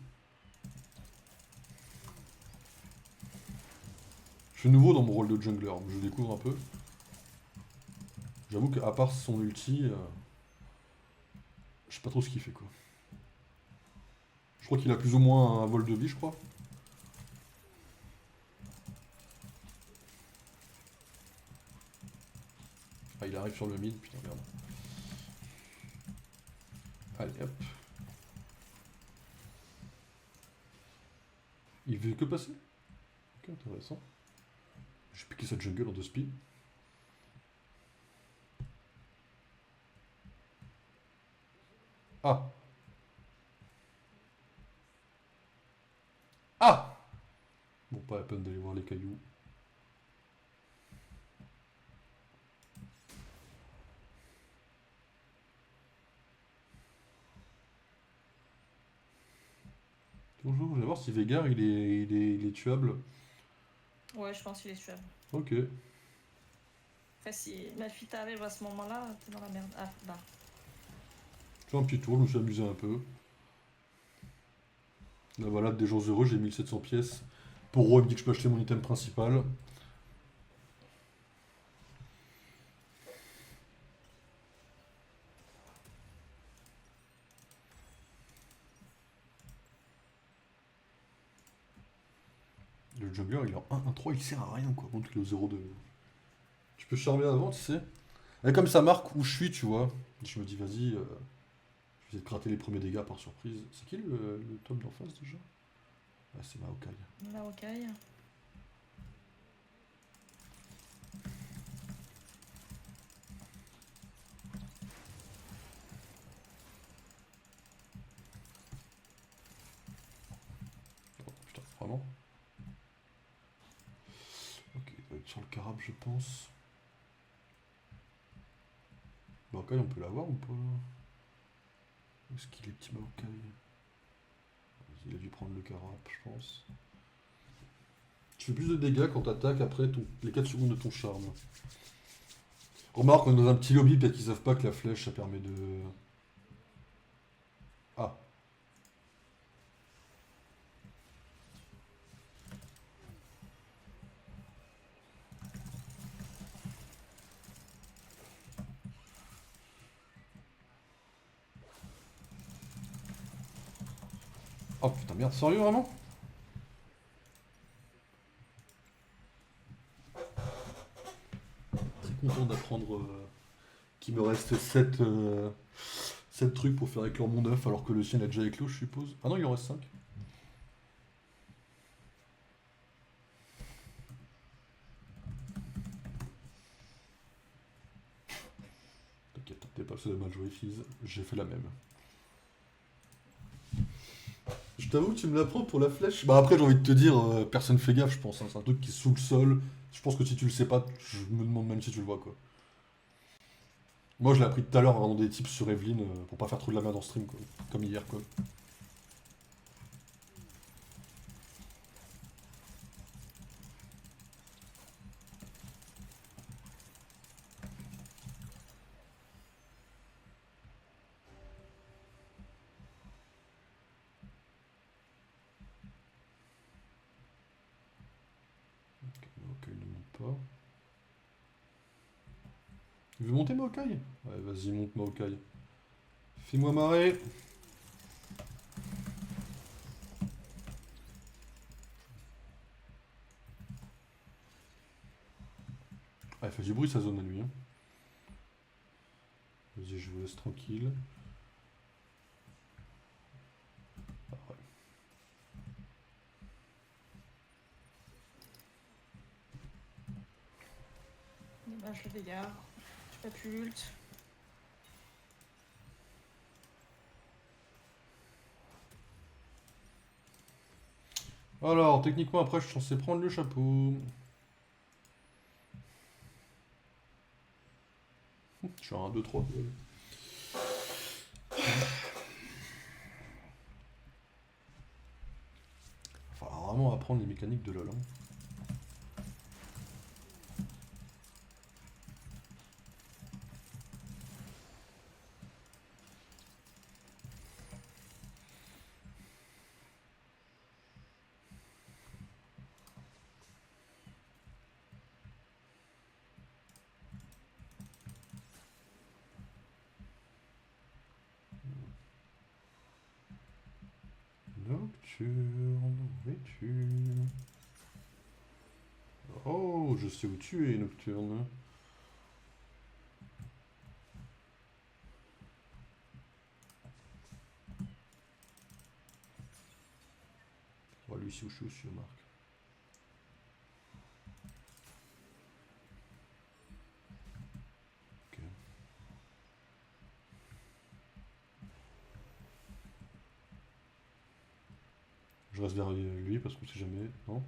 Je suis nouveau dans mon rôle de jungler, je découvre un peu. J'avoue qu'à part son ulti, je sais pas trop ce qu'il fait, quoi. Je crois qu'il a plus ou moins un vol de vie, je crois. Ah, il arrive sur le mid, putain, merde. Allez, hop. Il veut que passer? Ok, intéressant. J'ai piqué cette jungle en 2 speed. Ah! Ah! Bon, pas la peine d'aller voir les cailloux. Bonjour, je vais voir si Veigar il est tuable. Ouais, je pense qu'il est tuable. Ok. Enfin, si ma fille t'arrive à ce moment-là, t'es dans la merde. Ah, bah. Je fais un petit tour, je me suis amusé un peu. La balade des gens heureux, j'ai 1700 pièces. Pour Ro, il me dit que je peux acheter mon item principal. Le jungler, il est en 1-1-3, il sert à rien quoi. Bon, il est au 0-2. Tu peux charmer avant, tu sais. Et comme ça marque où je suis, tu vois. Je me dis, vas-y, je vais essayer de gratter les premiers dégâts par surprise. C'est qui le top d'en face déjà? Ouais, c'est Maokai. Maokai. Oh, putain, vraiment? Ok, il va être sur le carab, je pense. Maokai, on peut l'avoir ou pas? Où est-ce qu'il est, petit Maokai? Il a dû prendre le carab, je pense. Tu fais plus de dégâts quand t'attaques après les 4 secondes de ton charme. Remarque, on est dans un petit lobby, peut-être qu'ils savent pas que la flèche, ça permet de... Ah. Oh putain, merde, sérieux, vraiment? Très content d'apprendre qu'il me reste 7 trucs pour faire éclore mon œuf, alors que le sien a déjà éclos, je suppose. Ah non, il en reste 5. T'inquiète, t'es pas le seul à mal jouer, Fizz. J'ai fait la même. Je t'avoue que tu me l'apprends pour la flèche. Bah après, j'ai envie de te dire, personne fait gaffe, je pense. Hein. C'est un truc qui est sous le sol. Je pense que si tu le sais pas, je me demande même si tu le vois, quoi. Moi, je l'ai appris tout à l'heure en regardant des tips sur Evelyn pour pas faire trop de la merde en stream, quoi. Comme hier, quoi. Ok, il ne monte pas. Il veut monter Maokai? Ouais, vas-y, monte Maokai. Fais-moi marrer. Ah, il fait du bruit sa zone à lui. Hein. Vas-y, je vous laisse tranquille. Ah, ouais. Dommage le dégât. J'ai pas pu ult. Alors, techniquement, après, je suis censé prendre le chapeau. Je suis à 1, 2, 3. Faut vraiment apprendre les mécaniques de LoL. Hein. Nocturne, où es-tu? Oh, je sais où tu es, Nocturne. Oh, lui, c'est où je suis aussi, Marc. Ok. Je reste vers lui parce qu'on sait jamais, non?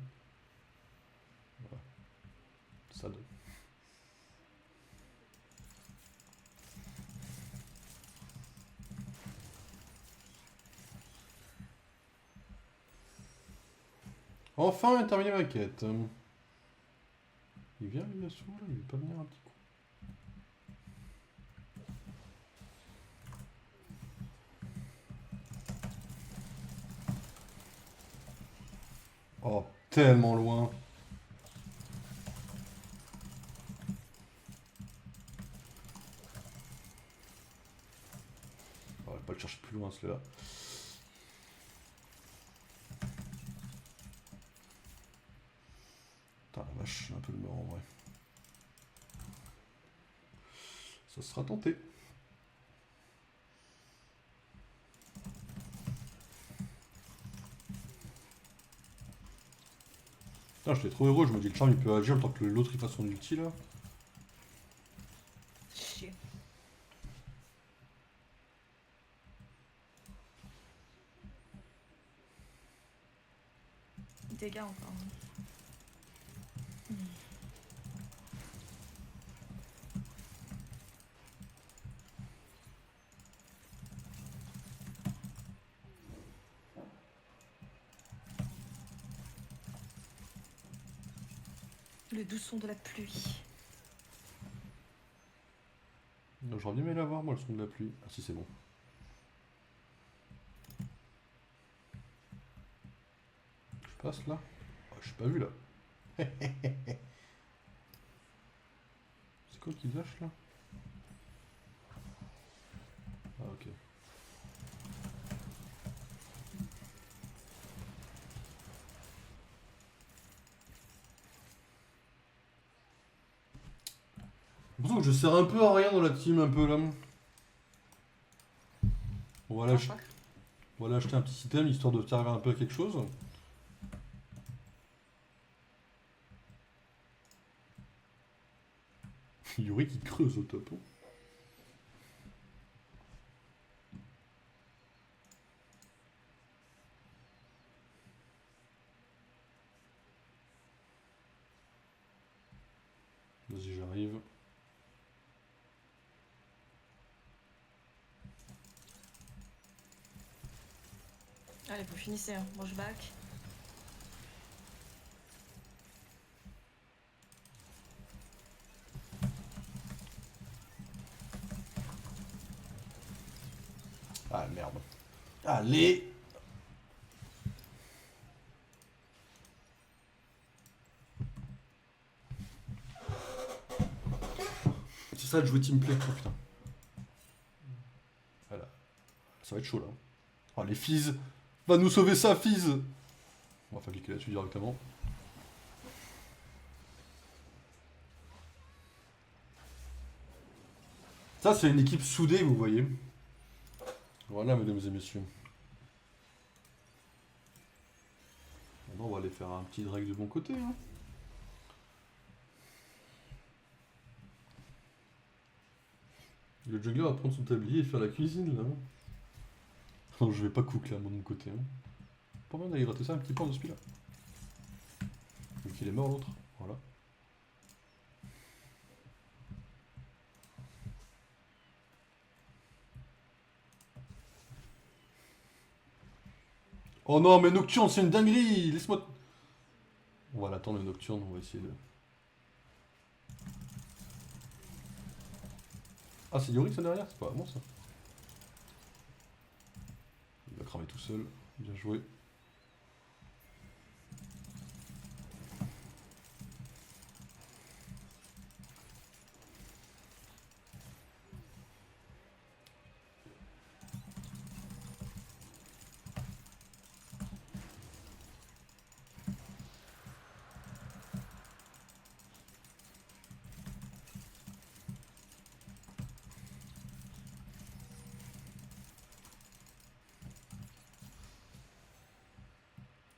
Ouais. Ça donne. Enfin, terminé ma quête. Il vient, lui, là-dessous, là, il veut pas venir un petit coup. Oh, tellement loin. On va pas le chercher plus loin, celui-là. Putain, la vache, j'ai un peu le mort en vrai. Ça sera tenté. Putain, j'étais trop heureux, je me dis le charme il peut agir le temps que l'autre il fasse son ulti là. Chier. Dégâts encore. Le doux son de la pluie. Non, j'aurais bien aimé l'avoir moi le son de la pluie. Ah si c'est bon. Je passe là. Oh, je suis pas vu là. C'est quoi qui lâche là? Ah ok. J'ai l'impression que je sers un peu à rien dans la team un peu là. On va l'acheter un petit item histoire de servir un peu à quelque chose. Yuri qui creuse au top. Vas-y, j'arrive. Allez, vous finissez, hein. Moi je back. Ah merde. Allez. C'est ça de jouer teamplay, oh putain. Voilà. Ça va être chaud là. Oh les Fizz. Va nous sauver ça, Fizz. On va faire cliquer là-dessus directement. Ça c'est une équipe soudée, vous voyez. Voilà, mesdames et messieurs. Bon, on va aller faire un petit drag de bon côté. Hein. Le jungler va prendre son tablier et faire la cuisine là. Non, je vais pas cook là, moi de mon côté. Hein. Pas mal d'aller gratter ça un petit peu en celui là. Vu qu'il est mort l'autre. Voilà. Oh non, mais Nocturne, c'est une dinguerie! Laisse-moi. On va l'attendre le Nocturne, on va essayer de. Ah, c'est Yorick ça derrière? C'est pas vraiment ça. Il va cramer tout seul. Bien joué.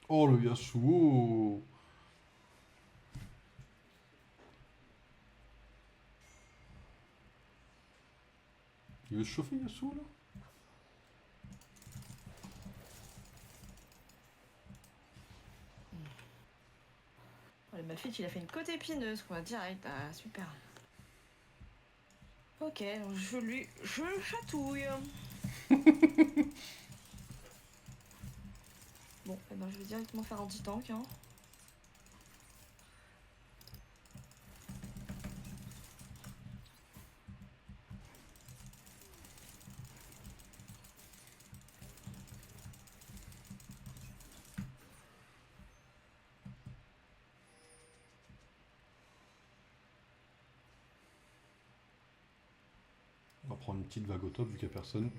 Oh le Yasuo! Il veut se chauffer Yasuo là? Allez, ma fille, il a fait une côte épineuse, quoi, direct. Ah, super. Ok, donc je le chatouille. Bon, eh ben, je vais directement faire anti-tank, hein. prendre une petite vague au top vu qu'il n'y a personne.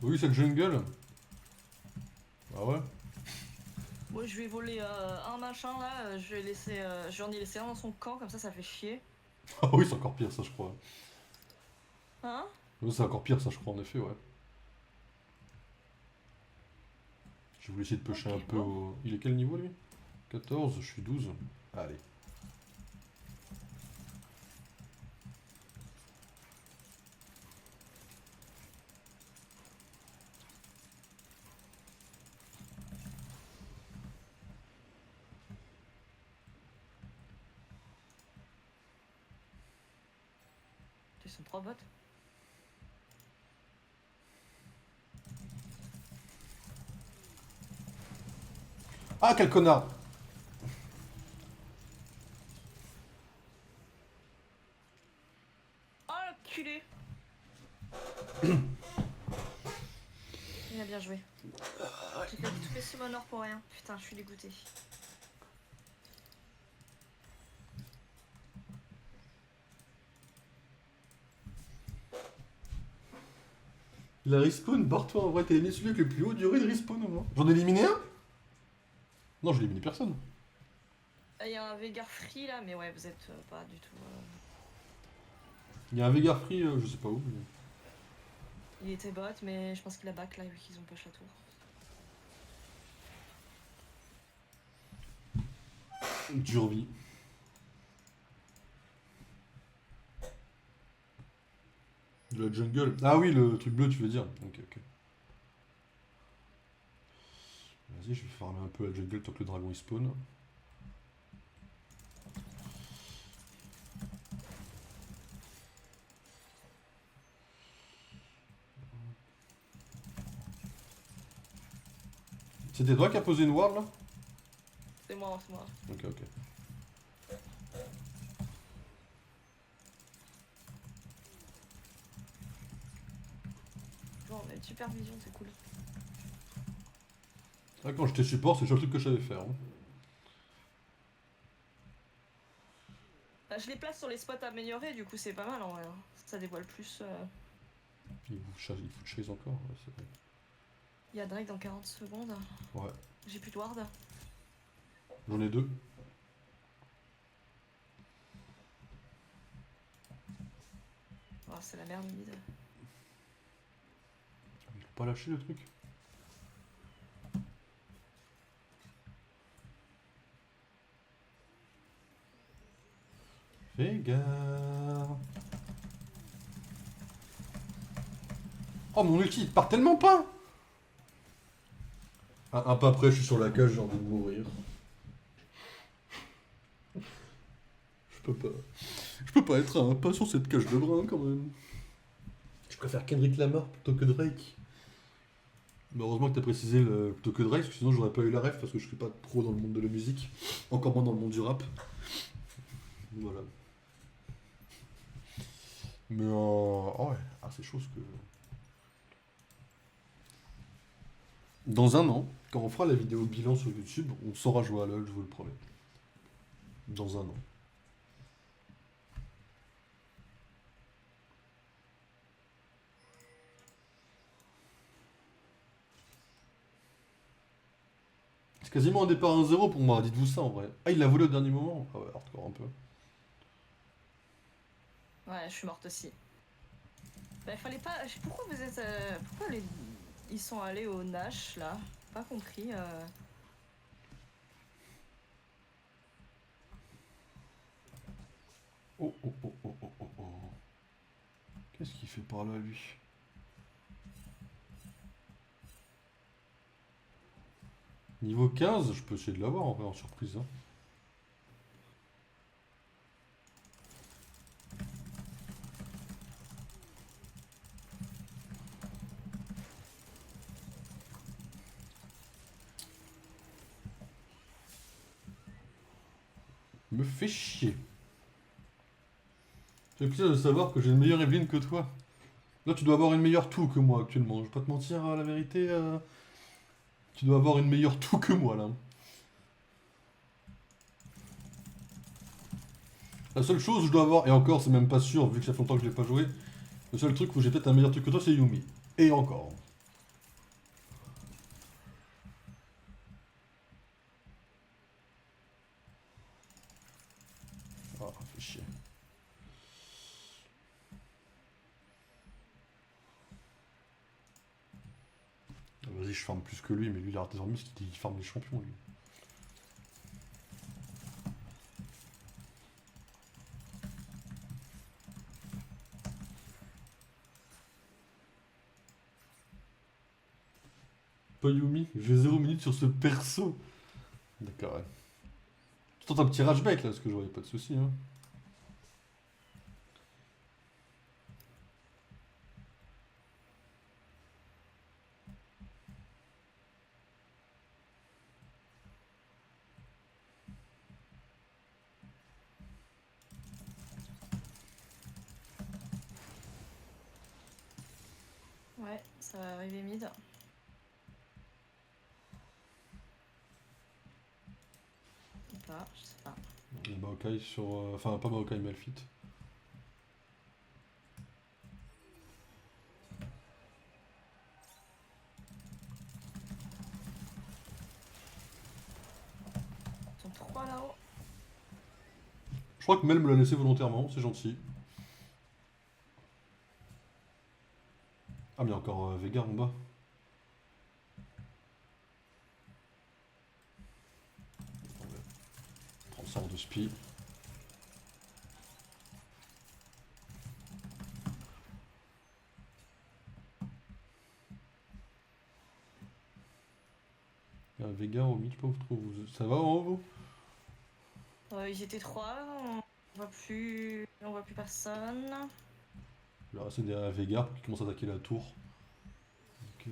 Oui, c'est le jungle. Ah ouais. Moi, je vais voler un machin là, je vais laisser, j'en ai laissé un dans son camp, comme ça fait chier. Ah oui, c'est encore pire ça, je crois. Hein? Oui, c'est encore pire ça, je crois, en effet, ouais. Je voulais essayer de pusher Ok, un peu bon. au... Il est quel niveau, lui? 14, je suis 12. Allez. Ils sont 3 bots. Ah, quel connard! Oh, l'enculé! Il a bien joué. J'ai perdu tous les summoners pour rien. Putain, je suis dégoûté. Il a respawn, barre-toi en vrai, t'as éliminé celui avec le plus haut durée de respawn au moins. J'en ai éliminé un? Non, j'ai éliminé personne. Il y a un Vegar free là, mais ouais, vous êtes pas du tout. Il y a un Vegar free, je sais pas où. Mais... Il était bot, mais je pense qu'il a back là, vu qu'ils ont push la tour. Dure vie. De la jungle. Ah oui, le truc bleu, tu veux dire. Ok, ok. Vas-y, je vais farmer un peu la jungle tant que le dragon il spawn. C'était toi qui as posé une ward là? C'est moi, c'est moi. Ok, ok. Bon, on a une super vision, c'est cool. Ah, quand j'étais support, c'est le seul truc que je savais faire. Hein. Bah, je les place sur les spots améliorés, du coup c'est pas mal en vrai. Hein. Ça dévoile plus. Il fout chase encore. Ouais, c'est vrai. Il y a Drake dans 40 secondes. Ouais. J'ai plus de ward. J'en ai deux. Oh, c'est la merde mid. Ils l'ont pas lâché le truc. Fais gaffe. Oh mon ulti, il part tellement pas. Un pas après, je suis sur la cage, j'ai envie de mourir. Je peux pas être un pas sur cette cage de brin quand même. Je préfère Kendrick Lamar plutôt que Drake. Mais heureusement que t'as précisé plutôt que Drake, parce que sinon j'aurais pas eu la ref parce que je suis pas trop dans le monde de la musique. Encore moins dans le monde du rap. Voilà. Mais oh ouais, ah, c'est chose que. Dans un an, quand on fera la vidéo bilan sur YouTube, on saura jouer à LoL, je vous le promets. Dans un an. C'est quasiment un départ 1-0 pour moi, dites-vous ça en vrai. Ah, il l'a volé au dernier moment? Ah ouais, hardcore un peu. Ouais, je suis morte aussi. Bah, il fallait pas. Pourquoi vous êtes. Pourquoi ils sont allés au Nash là? Pas compris. Oh oh oh oh oh oh oh. Qu'est-ce qu'il fait par là lui? Niveau 15, je peux essayer de l'avoir en vrai en surprise. Hein. Me fait chier. J'ai plaisir de savoir que j'ai une meilleure Evelyne que toi. Là, tu dois avoir une meilleure toux que moi actuellement. Je vais pas te mentir, la vérité. Tu dois avoir une meilleure toux que moi là. La seule chose que je dois avoir, et encore, c'est même pas sûr vu que ça fait longtemps que je l'ai pas joué. Le seul truc où j'ai peut-être un meilleur truc que toi, c'est Yumi. Et encore. Ah, fait chier. Vas-y, je farme plus que lui, mais lui, il a désormais parce qu'il farme les champions, lui. Pas Yumi, j'ai 0 minutes sur ce perso. D'accord, ouais. Tu tentes un petit rage-bait là, parce que je voyais pas de soucis, hein. Ouais, ça va arriver mid. Ou pas, je sais pas. Maokai sur. Enfin, pas Maokai, Malphite. Ils sont 3 là-haut. Je crois que Mel me l'a laissé volontairement, c'est gentil. Ah, mais il y a encore Vega en bas. Prends ça de spi. Il y a un Vega au mid, je sais pas où vous trouvez. Ça va en haut, vous? Ils étaient 3, on voit plus personne. Il va rester derrière Vega pour qu'il commence à attaquer la tour. Ok.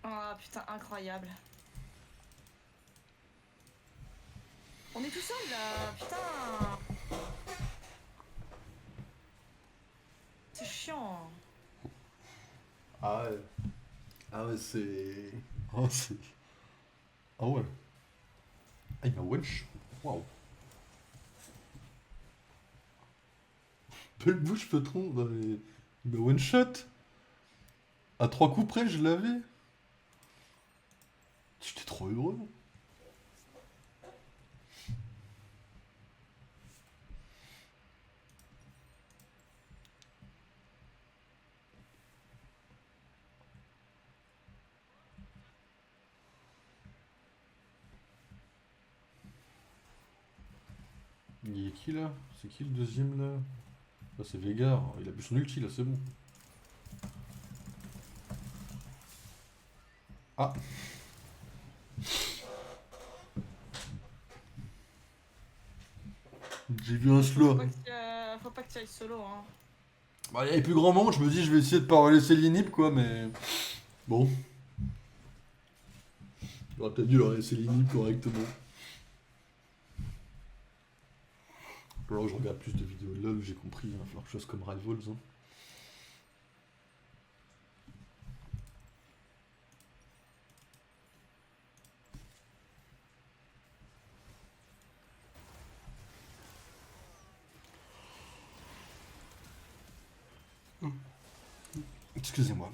Oh putain, incroyable. On est tout seul là, putain. C'est chiant. Ah ouais. Ah ouais, c'est. Oh, c'est. Ah ouais. Ah, il m'a one-shot. Waouh. Belle bouche, patron. Non, mais... Il m'a one-shot. À 3 coups près, je l'avais. J'étais trop heureux. Il est qui là? C'est qui le deuxième là? Là c'est Vega. Il a plus son ulti là, c'est bon. Ah. J'ai vu un slow. Faut pas que tu ailles solo, hein. Bah, il y avait plus grand monde, je me dis je vais essayer de pas laisser l'inhib quoi, mais. Bon. J'aurais peut-être dû leur laisser l'inhib correctement. Alors que je regarde plus de vidéos de LoL, j'ai compris, il va falloir que je fasse comme Rivals. Hein. Excusez-moi.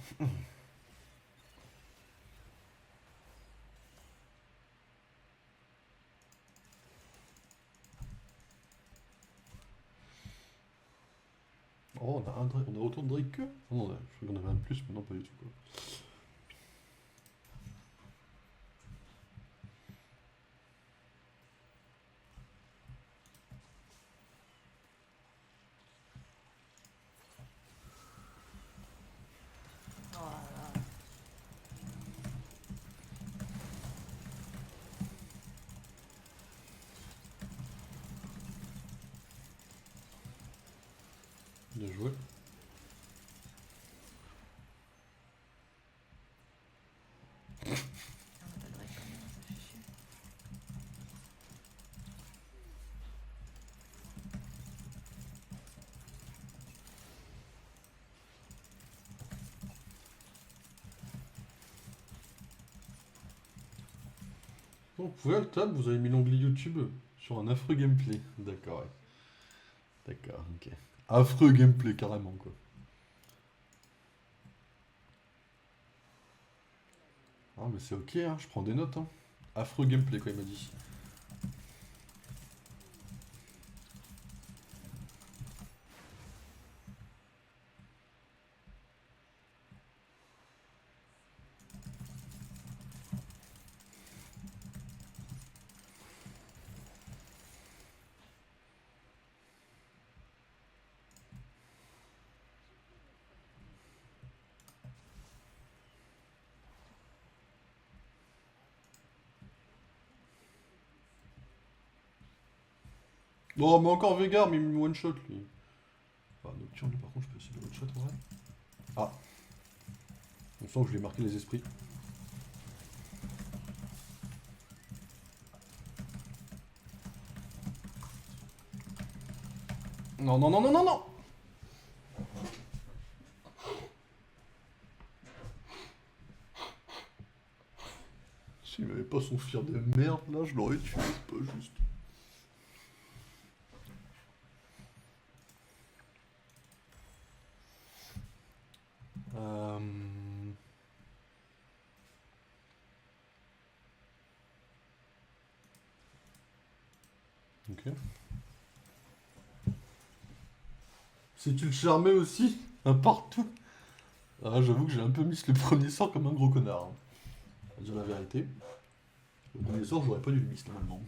Oh, on a autant de Drake que? Oh non, je crois qu'on avait un de plus, mais non, pas du tout quoi. Bien joué. Ah, on a pas de règle quand même, ça fait chier. Bon, vous pouvez à la table, vous avez mis l'onglet YouTube sur un affreux gameplay. D'accord, ouais. D'accord, ok. Affreux gameplay, carrément, quoi. Ah, mais c'est ok, hein, je prends des notes, hein. Affreux gameplay, quoi, il m'a dit. Oh, mais encore Veigar, mais il me one-shot, lui. Ah, Nocturne, lui, par contre, je peux essayer de one-shot, en vrai. Ah. On sent que je lui ai marqué les esprits. Non, non, non, non, non, non. S'il m'avait pas son fir de merde, là, je l'aurais tué, c'est pas juste. Euh... Ok. Si tu le charmais aussi, un partout. Ah, j'avoue que j'ai un peu mis le premier sort comme un gros connard. Hein. On va dire la vérité. Le premier sort, j'aurais pas dû le miss normalement.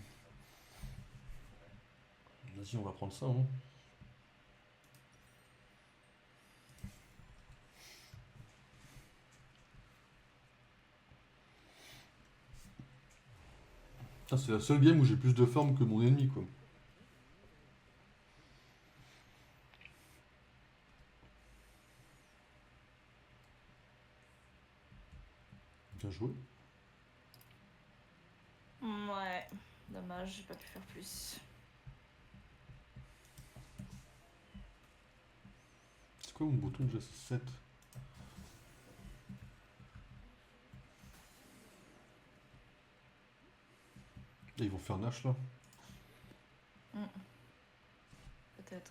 Vas-y, on va prendre ça. Hein. Ah, c'est la seule game où j'ai plus de forme que mon ennemi, quoi. Bien joué. Ouais, dommage, j'ai pas pu faire plus. C'est quoi mon bouton déjà? C'est 7. Et ils vont faire Nash là. Peut-être.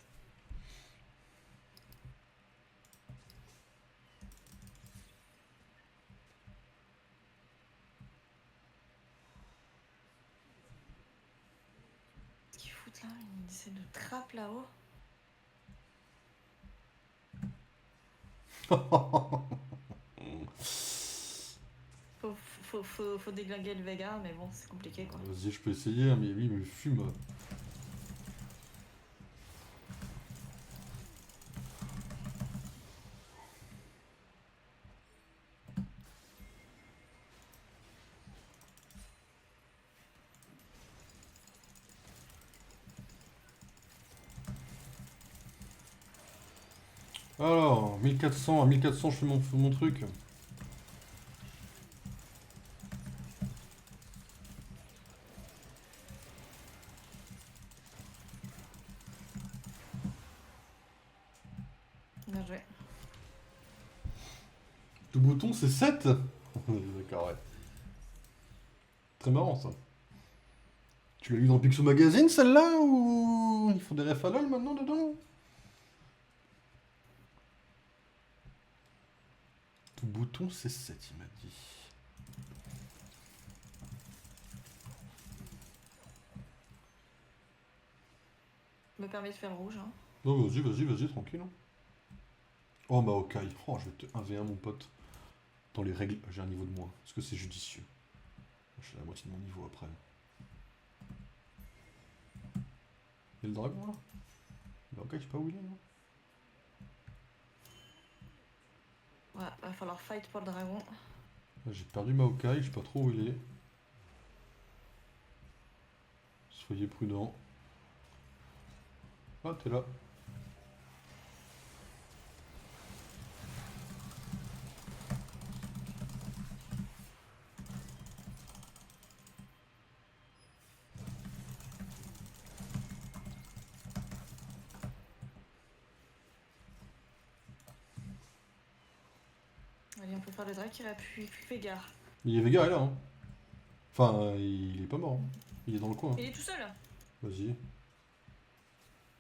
Qu'est-ce qu'ils foutent là? Ils essaient de trappe là-haut. Faut déglinguer le Vega, mais bon, c'est compliqué quoi. Vas-y, je peux essayer, hein, mais oui, mais fume. Alors, 1400, à 1400, je fais mon truc. Bien joué. Tout bouton, c'est 7. D'accord, ouais. Très marrant ça. Tu l'as lu dans Pixel Magazine celle-là ou ils font des refs à LOL maintenant dedans? Tout bouton, c'est 7, il m'a dit. Me permet de faire rouge, hein. Non, vas-y, vas-y, vas-y, tranquille. Hein. Oh, Maokai. Oh, je vais te 1v1, mon pote. Dans les règles, j'ai un niveau de moins. Est-ce que c'est judicieux? Je suis à la moitié de mon niveau après. Il y a le dragon là? Maokai, je sais pas où il est, non? Ouais, va falloir fight pour le dragon. J'ai perdu Maokai, je sais pas trop où il est. Soyez prudents. Ah, t'es là. préfère le Drake, il aurait pu Veigar. Il est Vega est là, hein. Enfin, il est pas mort, hein. Il est dans le coin. Il est tout seul. Vas-y.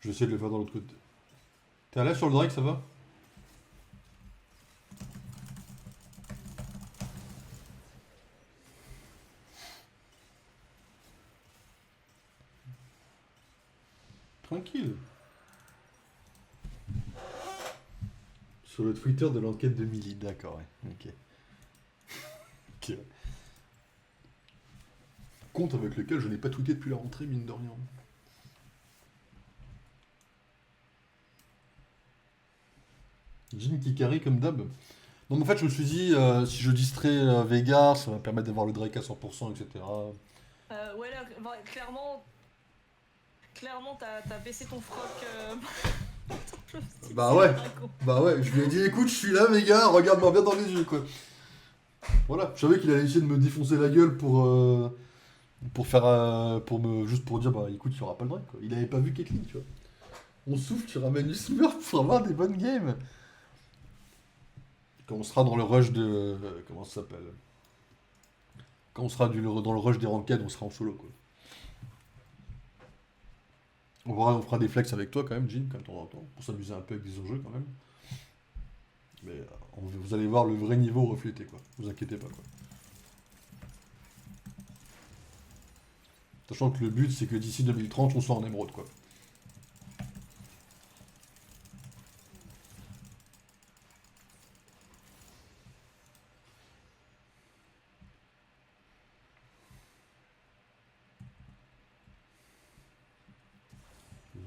Je vais essayer de le faire dans l'autre côté. T'es à l'aise sur le Drake, ça va? Tranquille. Sur le Twitter de l'enquête de Milly, d'accord, ouais. Ok. Ok. Compte avec lequel je n'ai pas tweeté depuis la rentrée, mine de rien. Jin qui carry comme d'hab. Donc en fait, je me suis dit, si je distrais Veigar, ça va permettre d'avoir le Drake à 100%, etc. Ouais, là, clairement, t'as baissé ton froc. Bah ouais. Bah ouais, je lui ai dit, écoute, je suis là, Veigar, regarde-moi bien dans les yeux, quoi. Voilà, je savais qu'il allait essayer de me défoncer la gueule pour faire, juste pour dire, bah écoute, il y aura pas le Drake, quoi. Il avait pas vu Caitlyn, tu vois. On souffle, tu ramènes du smurf pour avoir des bonnes games. Quand on sera dans le rush de... comment ça s'appelle? Quand on sera dans le rush des ranked, on sera en solo, quoi. On fera des flex avec toi quand même, Jin, quand de temps en temps, pour s'amuser un peu avec des enjeux quand même. Mais vous allez voir le vrai niveau reflété, quoi. Vous inquiétez pas, quoi. Sachant que le but, c'est que d'ici 2030, on soit en émeraude, quoi.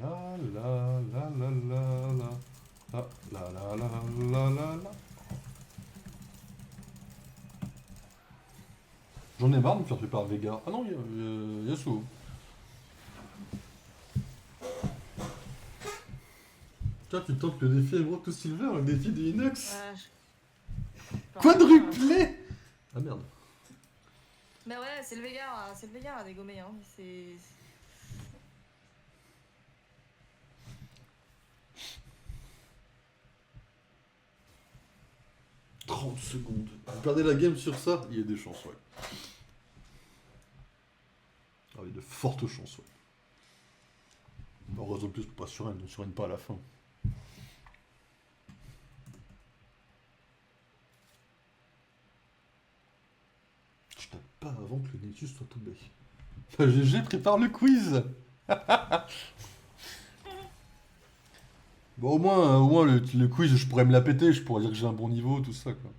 La la la la la la la la la la la la. J'en ai marre de me faire tuer par Veigar. Ah non, il y a Yasuo. Tiens, tu tentes le défi Emerald to Silver, le défi de Inox. Quadruplé. Ah merde. Mais ouais, c'est le Veigar à dégommer, hein. C'est... 30 secondes. Vous perdez la game sur ça? Il y a des chances, ouais. Ah, il y a de fortes chances, ouais. Heureusement plus pour pas surrun, ne surrun pas à la fin. Je tape pas avant que le Nexus soit tombé. GG prépare le quiz. Bon, au moins le quiz, je pourrais me la péter, je pourrais dire que j'ai un bon niveau, tout ça, quoi.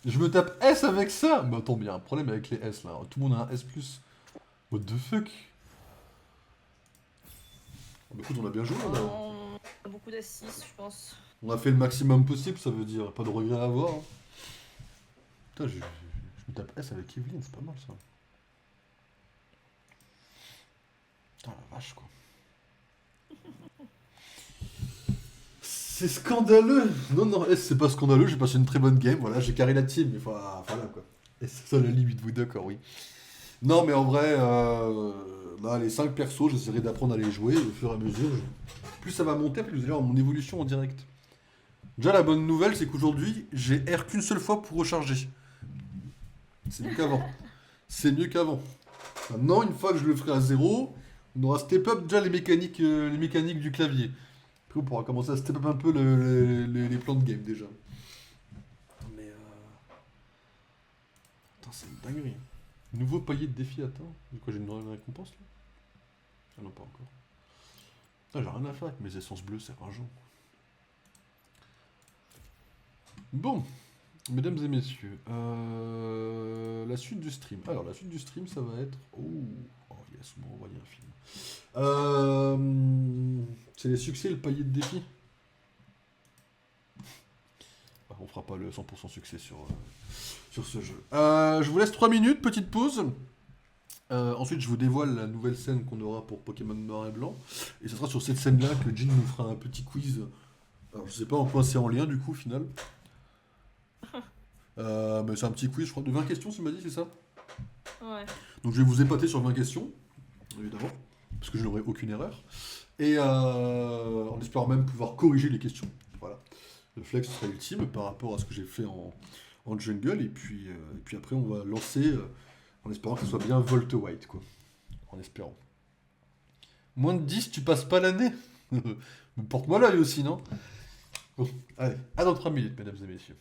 Je me tape S avec ça? Bah attends, il y a un problème avec les S, là. Tout le monde a un S+. What the fuck? Bah écoute, on a bien joué, là. On a beaucoup d'assises, je pense. On a fait le maximum possible, ça veut dire pas de regret à avoir. Hein. Putain, je me tape S avec Evelyn, c'est pas mal ça. Putain, la vache, quoi. C'est scandaleux! Non, non, S, c'est pas scandaleux, j'ai passé une très bonne game, voilà, j'ai carré la team, mais voilà, quoi. S, c'est ça la limite, vous d'accord, oui. Non, mais en vrai, là, les 5 persos, j'essaierai d'apprendre à les jouer au fur et à mesure. Plus ça va monter, plus vous allez avoir mon évolution en direct. Déjà, la bonne nouvelle, c'est qu'aujourd'hui, j'ai R qu'une seule fois pour recharger. C'est mieux qu'avant. C'est mieux qu'avant. Maintenant, une fois que je le ferai à 0, on aura step up déjà les mécaniques du clavier. Après, on pourra commencer à step up un peu les plans de game déjà. Mais Attends, c'est une dinguerie. Nouveau palier de défi atteint. Du coup, j'ai une récompense là? Ah non, pas encore. Ah, j'ai rien à faire avec mes essences bleues, c'est rageant. Bon, mesdames et messieurs, la suite du stream. Alors, la suite du stream, ça va être... Oh yes, on m'a envoyé un film. C'est les succès et le palier de défi. On fera pas le 100% succès sur ce jeu. Je vous laisse 3 minutes, petite pause. Ensuite, je vous dévoile la nouvelle scène qu'on aura pour Pokémon Noir et Blanc. Et ce sera sur cette scène-là que Jin nous fera un petit quiz. Alors, je sais pas en quoi c'est en lien, du coup, au final. Mais c'est un petit quiz, je crois, de 20 questions, tu m'as dit, c'est ça? Ouais. Donc je vais vous épater sur 20 questions, évidemment, parce que je n'aurai aucune erreur. Et en espérant même pouvoir corriger les questions. Voilà. Le flex sera ultime par rapport à ce que j'ai fait en jungle. Et puis après, on va lancer en espérant que ce soit bien Volt White, quoi. En espérant. Moins de 10, tu passes pas l'année. Porte-moi l'œil aussi, non? Bon, allez, à dans 3 minutes, mesdames et messieurs.